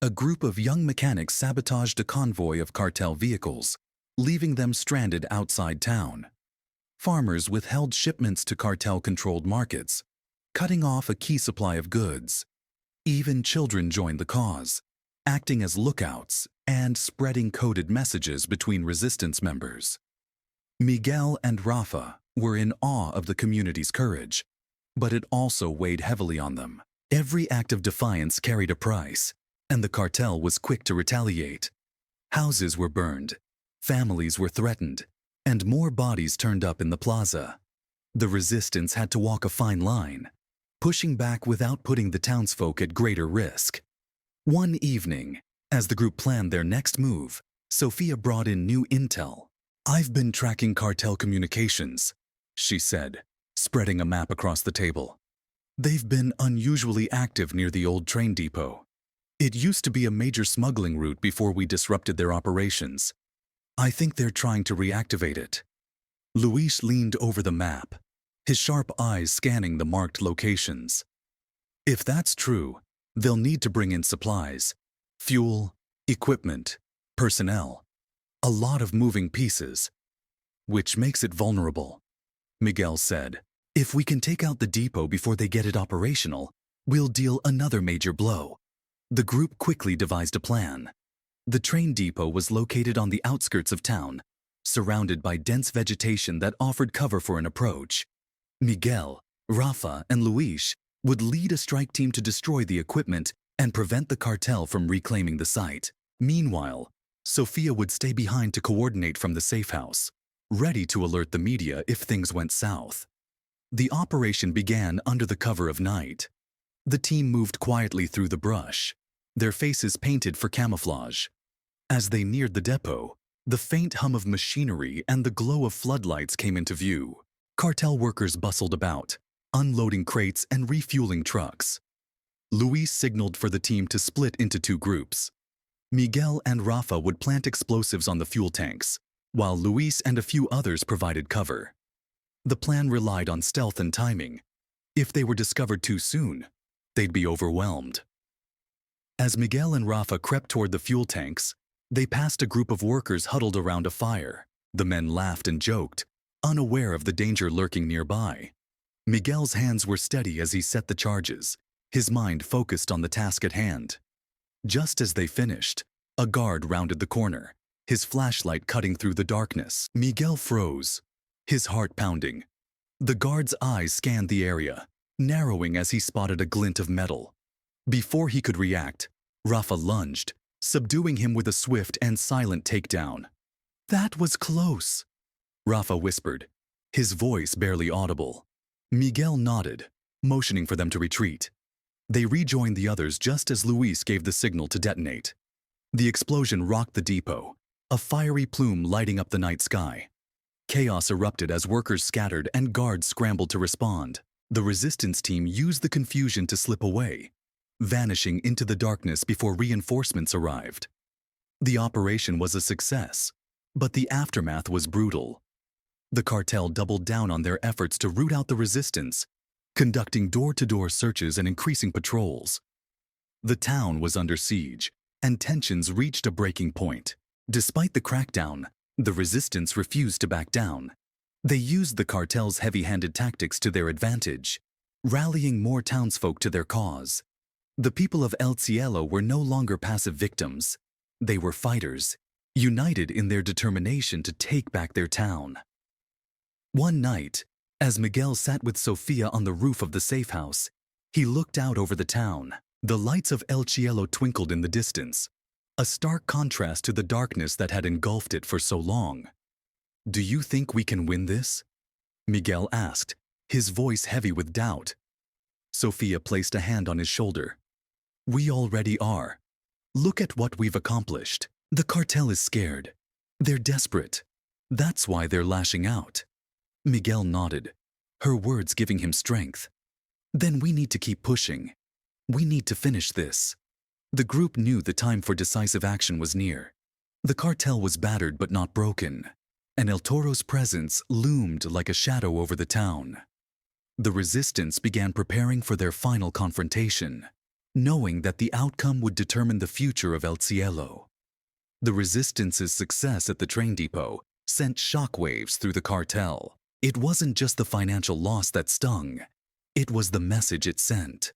A group of young mechanics sabotaged a convoy of cartel vehicles, leaving them stranded outside town. Farmers withheld shipments to cartel-controlled markets, cutting off a key supply of goods. Even children joined the cause, acting as lookouts and spreading coded messages between resistance members. Miguel and Rafa were in awe of the community's courage, but it also weighed heavily on them. Every act of defiance carried a price, and the cartel was quick to retaliate. Houses were burned, families were threatened, and more bodies turned up in the plaza. The resistance had to walk a fine line, pushing back without putting the townsfolk at greater risk. One evening, as the group planned their next move, Sophia brought in new intel. "I've been tracking cartel communications," she said, spreading a map across the table. "They've been unusually active near the old train depot. It used to be a major smuggling route before we disrupted their operations. I think they're trying to reactivate it." Luis leaned over the map, his sharp eyes scanning the marked locations. "If that's true, they'll need to bring in supplies, fuel, equipment, personnel. A lot of moving pieces, which makes it vulnerable," Miguel said. "If we can take out the depot before they get it operational, we'll deal another major blow." The group quickly devised a plan. The train depot was located on the outskirts of town, surrounded by dense vegetation that offered cover for an approach. Miguel, Rafa, and Luis would lead a strike team to destroy the equipment and prevent the cartel from reclaiming the site. Meanwhile, Sophia would stay behind to coordinate from the safe house, ready to alert the media if things went south. The operation began under the cover of night. The team moved quietly through the brush, their faces painted for camouflage. As they neared the depot, the faint hum of machinery and the glow of floodlights came into view. Cartel workers bustled about, unloading crates and refueling trucks. Luis signaled for the team to split into two groups. Miguel and Rafa would plant explosives on the fuel tanks, while Luis and a few others provided cover. The plan relied on stealth and timing. If they were discovered too soon, they'd be overwhelmed. As Miguel and Rafa crept toward the fuel tanks, they passed a group of workers huddled around a fire. The men laughed and joked, unaware of the danger lurking nearby. Miguel's hands were steady as he set the charges, his mind focused on the task at hand. Just as they finished, a guard rounded the corner, his flashlight cutting through the darkness. Miguel froze, his heart pounding. The guard's eyes scanned the area, narrowing as he spotted a glint of metal. Before he could react, Rafa lunged, subduing him with a swift and silent takedown. "That was close," Rafa whispered, his voice barely audible. Miguel nodded, motioning for them to retreat. They rejoined the others just as Luis gave the signal to detonate. The explosion rocked the depot, a fiery plume lighting up the night sky. Chaos erupted as workers scattered and guards scrambled to respond. The resistance team used the confusion to slip away, vanishing into the darkness before reinforcements arrived. The operation was a success, but the aftermath was brutal. The cartel doubled down on their efforts to root out the resistance, conducting door-to-door searches and increasing patrols. The town was under siege, and tensions reached a breaking point. Despite the crackdown, the resistance refused to back down. They used the cartel's heavy-handed tactics to their advantage, rallying more townsfolk to their cause. The people of El Cielo were no longer passive victims. They were fighters, united in their determination to take back their town. One night, as Miguel sat with Sophia on the roof of the safe house, he looked out over the town. The lights of El Cielo twinkled in the distance, a stark contrast to the darkness that had engulfed it for so long. "Do you think we can win this?" Miguel asked, his voice heavy with doubt. Sophia placed a hand on his shoulder. We already are. Look at what we've accomplished. The cartel is scared. They're desperate. That's why they're lashing out. Miguel nodded, her words giving him strength. Then we need to keep pushing. We need to finish this. The group knew the time for decisive action was near. The cartel was battered but not broken, and El Toro's presence loomed like a shadow over the town. The resistance began preparing for their final confrontation, knowing that the outcome would determine the future of El Cielo. The resistance's success at the train depot sent shockwaves through the cartel. It wasn't just the financial loss that stung, it was the message it sent.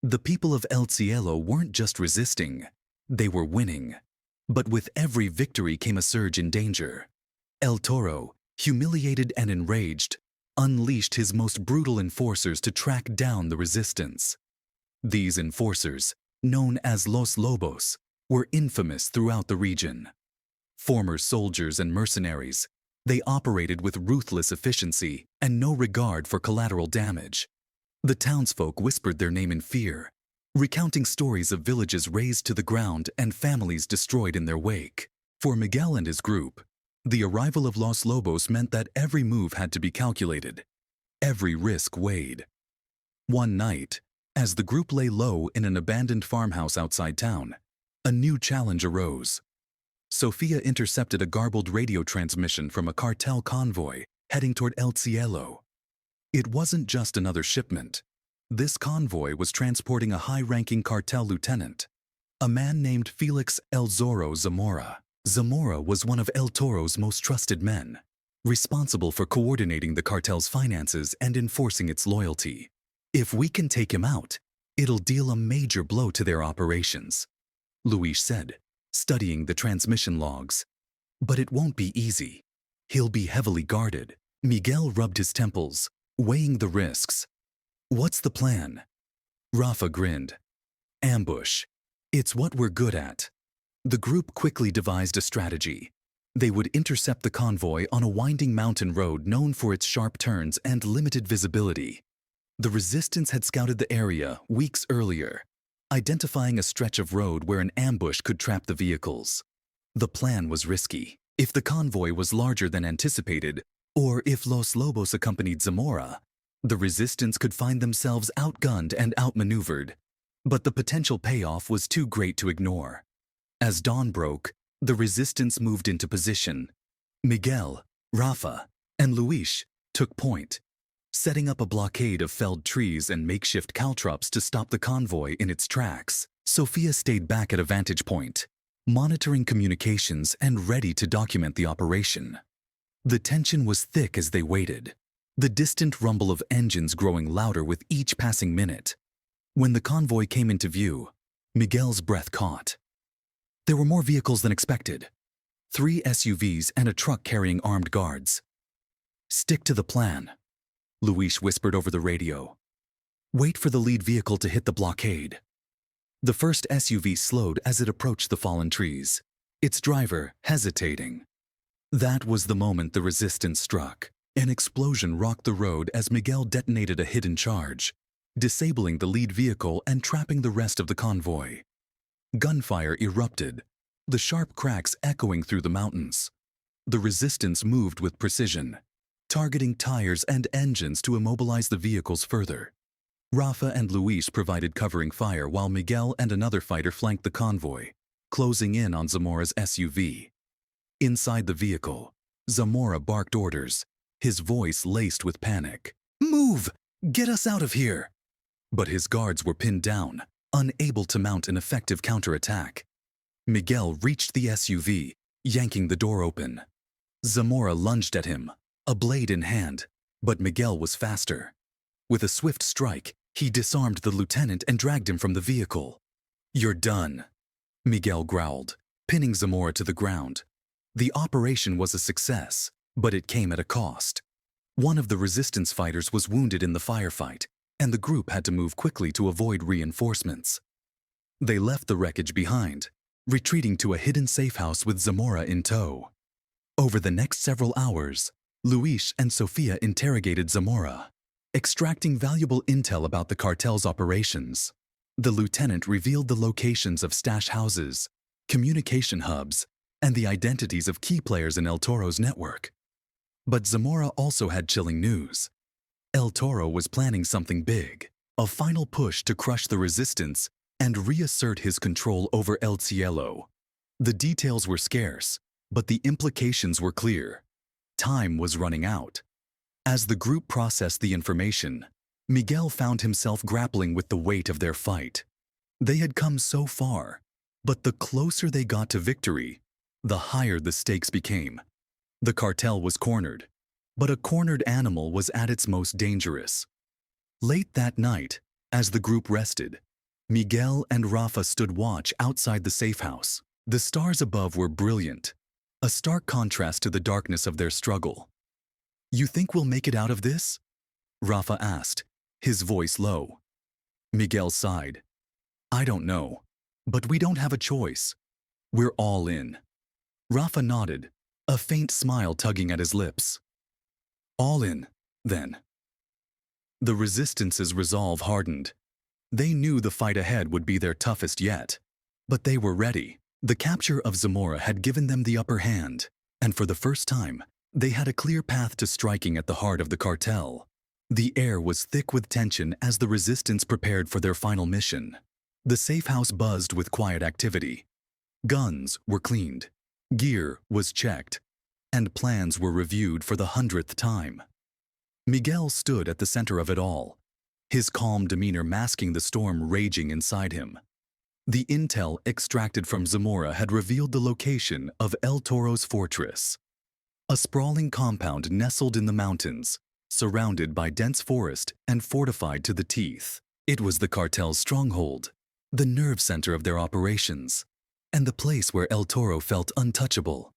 The people of El Cielo weren't just resisting, they were winning. But with every victory came a surge in danger. El Toro, humiliated and enraged, unleashed his most brutal enforcers to track down the resistance. These enforcers, known as Los Lobos, were infamous throughout the region. Former soldiers and mercenaries, they operated with ruthless efficiency and no regard for collateral damage. The townsfolk whispered their name in fear, recounting stories of villages razed to the ground and families destroyed in their wake. For Miguel and his group, the arrival of Los Lobos meant that every move had to be calculated. Every risk weighed. One night, as the group lay low in an abandoned farmhouse outside town, a new challenge arose. Sofia intercepted a garbled radio transmission from a cartel convoy heading toward El Cielo. It wasn't just another shipment. This convoy was transporting a high-ranking cartel lieutenant, a man named Felix El Zorro Zamora. Zamora was one of El Toro's most trusted men, responsible for coordinating the cartel's finances and enforcing its loyalty. If we can take him out, it'll deal a major blow to their operations, Luis said, studying the transmission logs. But it won't be easy. He'll be heavily guarded. Miguel rubbed his temples, weighing the risks. What's the plan? Rafa grinned. Ambush. It's what we're good at. The group quickly devised a strategy. They would intercept the convoy on a winding mountain road known for its sharp turns and limited visibility. The resistance had scouted the area weeks earlier, identifying a stretch of road where an ambush could trap the vehicles. The plan was risky. If the convoy was larger than anticipated, or if Los Lobos accompanied Zamora, the resistance could find themselves outgunned and outmaneuvered. But the potential payoff was too great to ignore. As dawn broke, the resistance moved into position. Miguel, Rafa, and Luis took point, setting up a blockade of felled trees and makeshift caltrops to stop the convoy in its tracks. Sofia stayed back at a vantage point, monitoring communications and ready to document the operation. The tension was thick as they waited, the distant rumble of engines growing louder with each passing minute. When the convoy came into view, Miguel's breath caught. There were more vehicles than expected. 3 SUVs and a truck carrying armed guards. Stick to the plan, Luis whispered over the radio. Wait for the lead vehicle to hit the blockade. The first SUV slowed as it approached the fallen trees, its driver hesitating. That was the moment the resistance struck. An explosion rocked the road as Miguel detonated a hidden charge, disabling the lead vehicle and trapping the rest of the convoy. Gunfire erupted, the sharp cracks echoing through the mountains. The resistance moved with precision, targeting tires and engines to immobilize the vehicles further. Rafa and Luis provided covering fire while Miguel and another fighter flanked the convoy, closing in on Zamora's SUV. Inside the vehicle, Zamora barked orders, his voice laced with panic. Move! Get us out of here! But his guards were pinned down, unable to mount an effective counterattack. Miguel reached the SUV, yanking the door open. Zamora lunged at him, a blade in hand, but Miguel was faster. With a swift strike, he disarmed the lieutenant and dragged him from the vehicle. You're done, Miguel growled, pinning Zamora to the ground. The operation was a success, but it came at a cost. One of the resistance fighters was wounded in the firefight, and the group had to move quickly to avoid reinforcements. They left the wreckage behind, retreating to a hidden safe house with Zamora in tow. Over the next several hours, Luis and Sofia interrogated Zamora, extracting valuable intel about the cartel's operations. The lieutenant revealed the locations of stash houses, communication hubs, and the identities of key players in El Toro's network. But Zamora also had chilling news. El Toro was planning something big, a final push to crush the resistance and reassert his control over El Cielo. The details were scarce, but the implications were clear. Time was running out. As the group processed the information, Miguel found himself grappling with the weight of their fight. They had come so far, but the closer they got to victory, the higher the stakes became. The cartel was cornered, but a cornered animal was at its most dangerous. Late that night, as the group rested, Miguel and Rafa stood watch outside the safe house. The stars above were brilliant, a stark contrast to the darkness of their struggle. "You think we'll make it out of this?" Rafa asked, his voice low. Miguel sighed. "I don't know, but we don't have a choice. We're all in." Rafa nodded, a faint smile tugging at his lips. "All in, then." The Resistance's resolve hardened. They knew the fight ahead would be their toughest yet, but they were ready. The capture of Zamora had given them the upper hand, and for the first time, they had a clear path to striking at the heart of the cartel. The air was thick with tension as the Resistance prepared for their final mission. The safe house buzzed with quiet activity. Guns were cleaned, gear was checked, and plans were reviewed for the 100th time. Miguel stood at the center of it all, his calm demeanor masking the storm raging inside him. The intel extracted from Zamora had revealed the location of El Toro's fortress. A sprawling compound nestled in the mountains, surrounded by dense forest and fortified to the teeth. It was the cartel's stronghold, the nerve center of their operations, and the place where El Toro felt untouchable.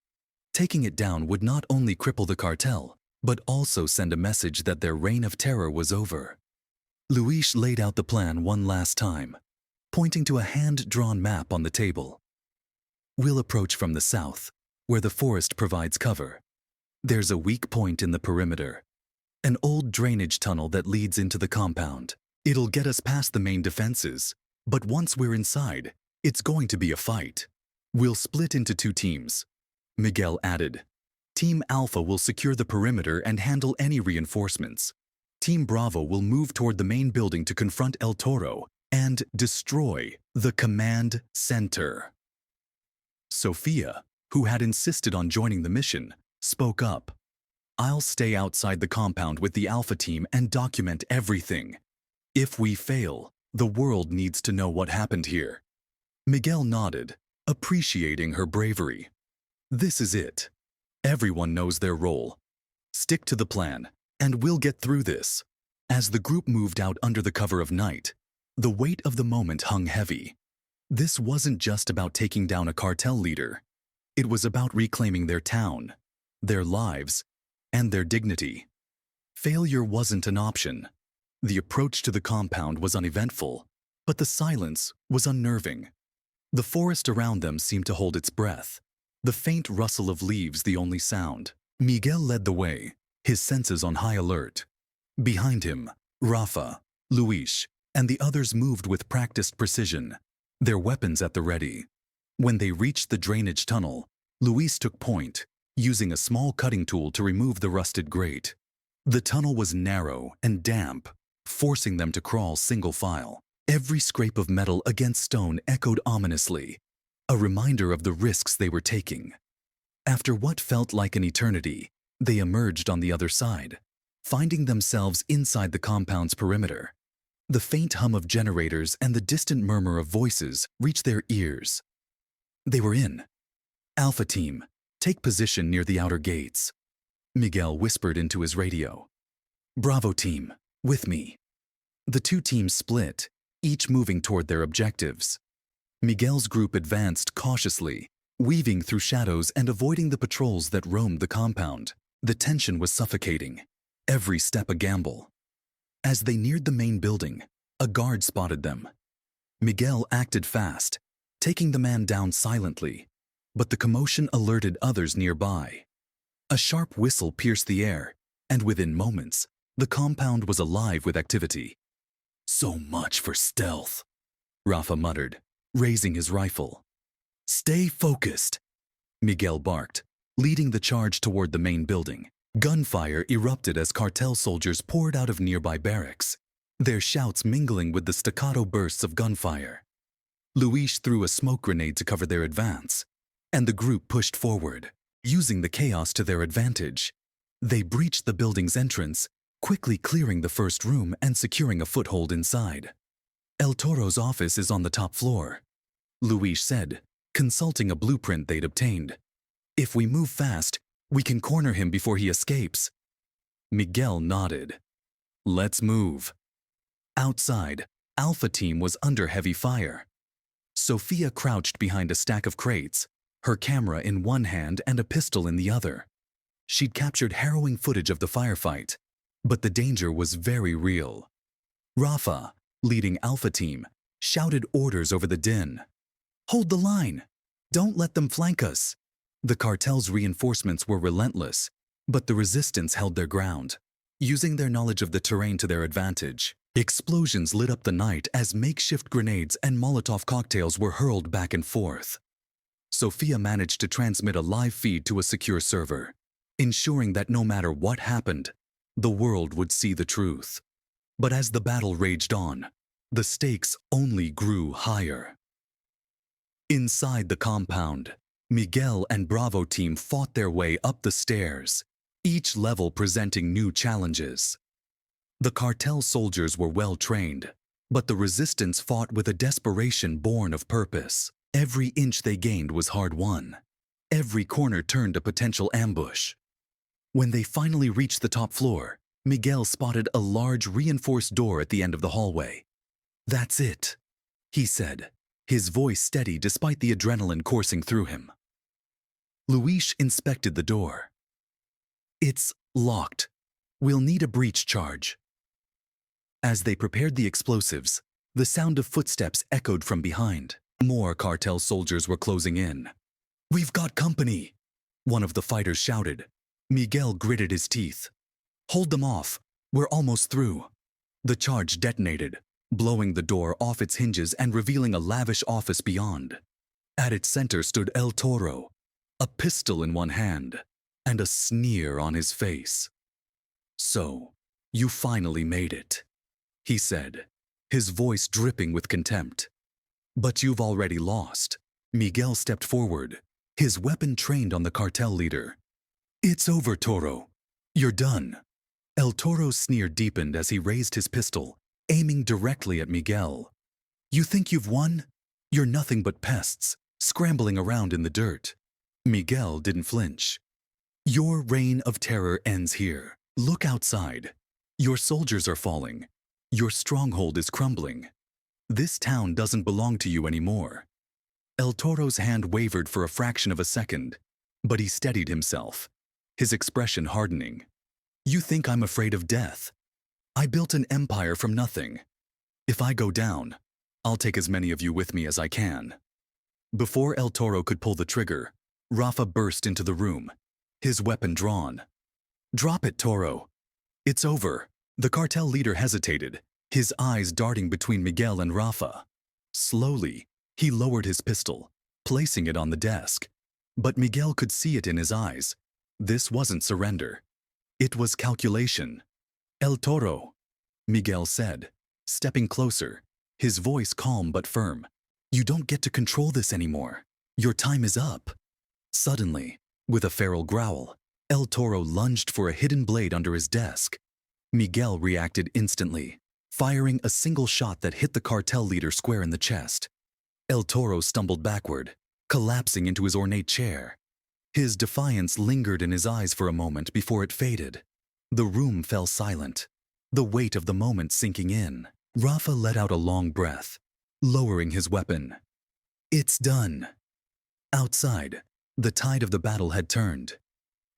Taking it down would not only cripple the cartel, but also send a message that their reign of terror was over. Luis laid out the plan one last time, pointing to a hand-drawn map on the table. "We'll approach from the south, where the forest provides cover. There's a weak point in the perimeter, an old drainage tunnel that leads into the compound. It'll get us past the main defenses, but once we're inside, it's going to be a fight. We'll split into 2 teams," Miguel added. "Team Alpha will secure the perimeter and handle any reinforcements. Team Bravo will move toward the main building to confront El Toro and destroy the command center." Sophia, who had insisted on joining the mission, spoke up. "I'll stay outside the compound with the Alpha team and document everything. If we fail, the world needs to know what happened here." Miguel nodded, appreciating her bravery. "This is it. Everyone knows their role. Stick to the plan, and we'll get through this." As the group moved out under the cover of night, the weight of the moment hung heavy. This wasn't just about taking down a cartel leader. It was about reclaiming their town, their lives, and their dignity. Failure wasn't an option. The approach to the compound was uneventful, but the silence was unnerving. The forest around them seemed to hold its breath, the faint rustle of leaves the only sound. Miguel led the way, his senses on high alert. Behind him, Rafa, Luis, and the others moved with practiced precision, their weapons at the ready. When they reached the drainage tunnel, Luis took point, using a small cutting tool to remove the rusted grate. The tunnel was narrow and damp, forcing them to crawl single file. Every scrape of metal against stone echoed ominously, a reminder of the risks they were taking. After what felt like an eternity, they emerged on the other side, finding themselves inside the compound's perimeter. The faint hum of generators and the distant murmur of voices reached their ears. They were in. "Alpha team, take position near the outer gates," Miguel whispered into his radio. "Bravo team, with me." The 2 teams split, each moving toward their objectives. Miguel's group advanced cautiously, weaving through shadows and avoiding the patrols that roamed the compound. The tension was suffocating, every step a gamble. As they neared the main building, a guard spotted them. Miguel acted fast, taking the man down silently, but the commotion alerted others nearby. A sharp whistle pierced the air, and within moments, the compound was alive with activity. "So much for stealth," Rafa muttered, raising his rifle. Stay focused, Miguel barked, leading the charge toward the main building. Gunfire erupted as cartel soldiers poured out of nearby barracks, their shouts mingling with the staccato bursts of gunfire. Luis threw a smoke grenade to cover their advance, and the group pushed forward, using the chaos to their advantage. They breached the building's entrance, quickly clearing the first room and securing a foothold inside. El Toro's office is on the top floor, Luis said, consulting a blueprint they'd obtained. If we move fast, we can corner him before he escapes. Miguel nodded. Let's move. Outside, Alpha Team was under heavy fire. Sophia crouched behind a stack of crates, her camera in one hand and a pistol in the other. She'd captured harrowing footage of the firefight, but the danger was very real. Rafa, leading Alpha Team, shouted orders over the din. Hold the line! Don't let them flank us! The cartel's reinforcements were relentless, but the resistance held their ground, using their knowledge of the terrain to their advantage. Explosions lit up the night as makeshift grenades and Molotov cocktails were hurled back and forth. Sophia managed to transmit a live feed to a secure server, ensuring that no matter what happened, the world would see the truth. But as the battle raged on, the stakes only grew higher. Inside the compound, Miguel and Bravo Team fought their way up the stairs, each level presenting new challenges. The cartel soldiers were well trained, but the resistance fought with a desperation born of purpose. Every inch they gained was hard-won. Every corner turned a potential ambush. When they finally reached the top floor, Miguel spotted a large reinforced door at the end of the hallway. That's it, he said, his voice steady despite the adrenaline coursing through him. Luis inspected the door. It's locked. We'll need a breach charge. As they prepared the explosives, the sound of footsteps echoed from behind. More cartel soldiers were closing in. We've got company, one of the fighters shouted. Miguel gritted his teeth. Hold them off. We're almost through. The charge detonated, blowing the door off its hinges and revealing a lavish office beyond. At its center stood El Toro, a pistol in one hand and a sneer on his face. So, you finally made it, he said, his voice dripping with contempt. But you've already lost. Miguel stepped forward, his weapon trained on the cartel leader. It's over, Toro. You're done. El Toro's sneer deepened as he raised his pistol, aiming directly at Miguel. You think you've won? You're nothing but pests, scrambling around in the dirt. Miguel didn't flinch. Your reign of terror ends here. Look outside. Your soldiers are falling. Your stronghold is crumbling. This town doesn't belong to you anymore. El Toro's hand wavered for a fraction of a second, but he steadied himself, his expression hardening. You think I'm afraid of death? I built an empire from nothing. If I go down, I'll take as many of you with me as I can. Before El Toro could pull the trigger, Rafa burst into the room, his weapon drawn. Drop it, Toro. It's over. The cartel leader hesitated, his eyes darting between Miguel and Rafa. Slowly, he lowered his pistol, placing it on the desk. But Miguel could see it in his eyes. This wasn't surrender. It was calculation. El Toro, Miguel said, stepping closer, his voice calm but firm. You don't get to control this anymore. Your time is up. Suddenly, with a feral growl, El Toro lunged for a hidden blade under his desk. Miguel reacted instantly, firing a single shot that hit the cartel leader square in the chest. El Toro stumbled backward, collapsing into his ornate chair. His defiance lingered in his eyes for a moment before it faded. The room fell silent, the weight of the moment sinking in. Rafa let out a long breath, lowering his weapon. It's done. Outside, the tide of the battle had turned.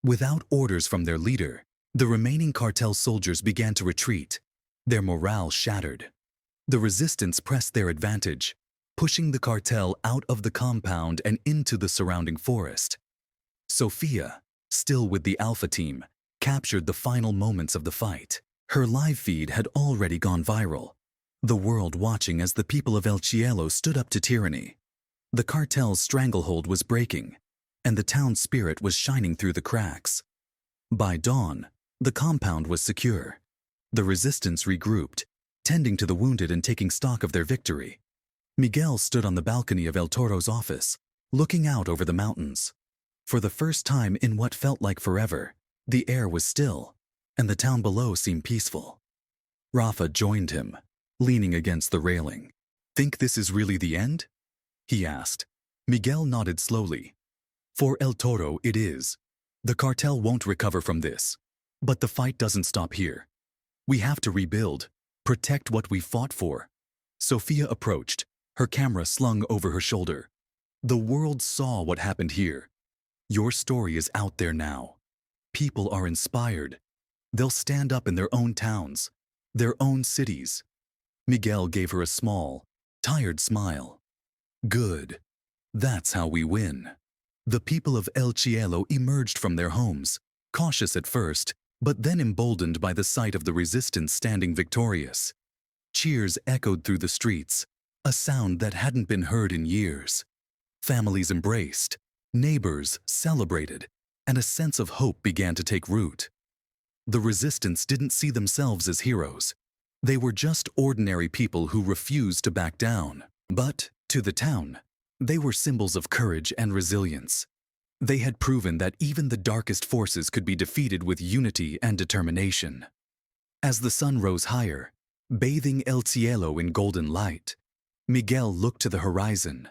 Without orders from their leader, the remaining cartel soldiers began to retreat, their morale shattered. The resistance pressed their advantage, pushing the cartel out of the compound and into the surrounding forest. Sophia, still with the Alpha Team, captured the final moments of the fight. Her live feed had already gone viral, the world watching as the people of El Cielo stood up to tyranny. The cartel's stranglehold was breaking, and the town's spirit was shining through the cracks. By dawn, the compound was secure. The resistance regrouped, tending to the wounded and taking stock of their victory. Miguel stood on the balcony of El Toro's office, looking out over the mountains. For the first time in what felt like forever, the air was still, and the town below seemed peaceful. Rafa joined him, leaning against the railing. "Think this is really the end?" he asked. Miguel nodded slowly. "For El Toro, it is. The cartel won't recover from this. But the fight doesn't stop here. We have to rebuild, protect what we fought for." Sophia approached, her camera slung over her shoulder. "The world saw what happened here. Your story is out there now. People are inspired. They'll stand up in their own towns, their own cities." Miguel gave her a small, tired smile. "Good. That's how we win." The people of El Cielo emerged from their homes, cautious at first, but then emboldened by the sight of the resistance standing victorious. Cheers echoed through the streets, a sound that hadn't been heard in years. Families embraced, neighbors celebrated, and a sense of hope began to take root. The resistance didn't see themselves as heroes. They were just ordinary people who refused to back down. But, to the town, they were symbols of courage and resilience. They had proven that even the darkest forces could be defeated with unity and determination. As the sun rose higher, bathing El Cielo in golden light, Miguel looked to the horizon.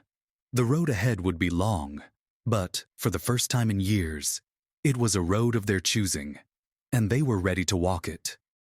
The road ahead would be long, but, for the first time in years, it was a road of their choosing, and they were ready to walk it.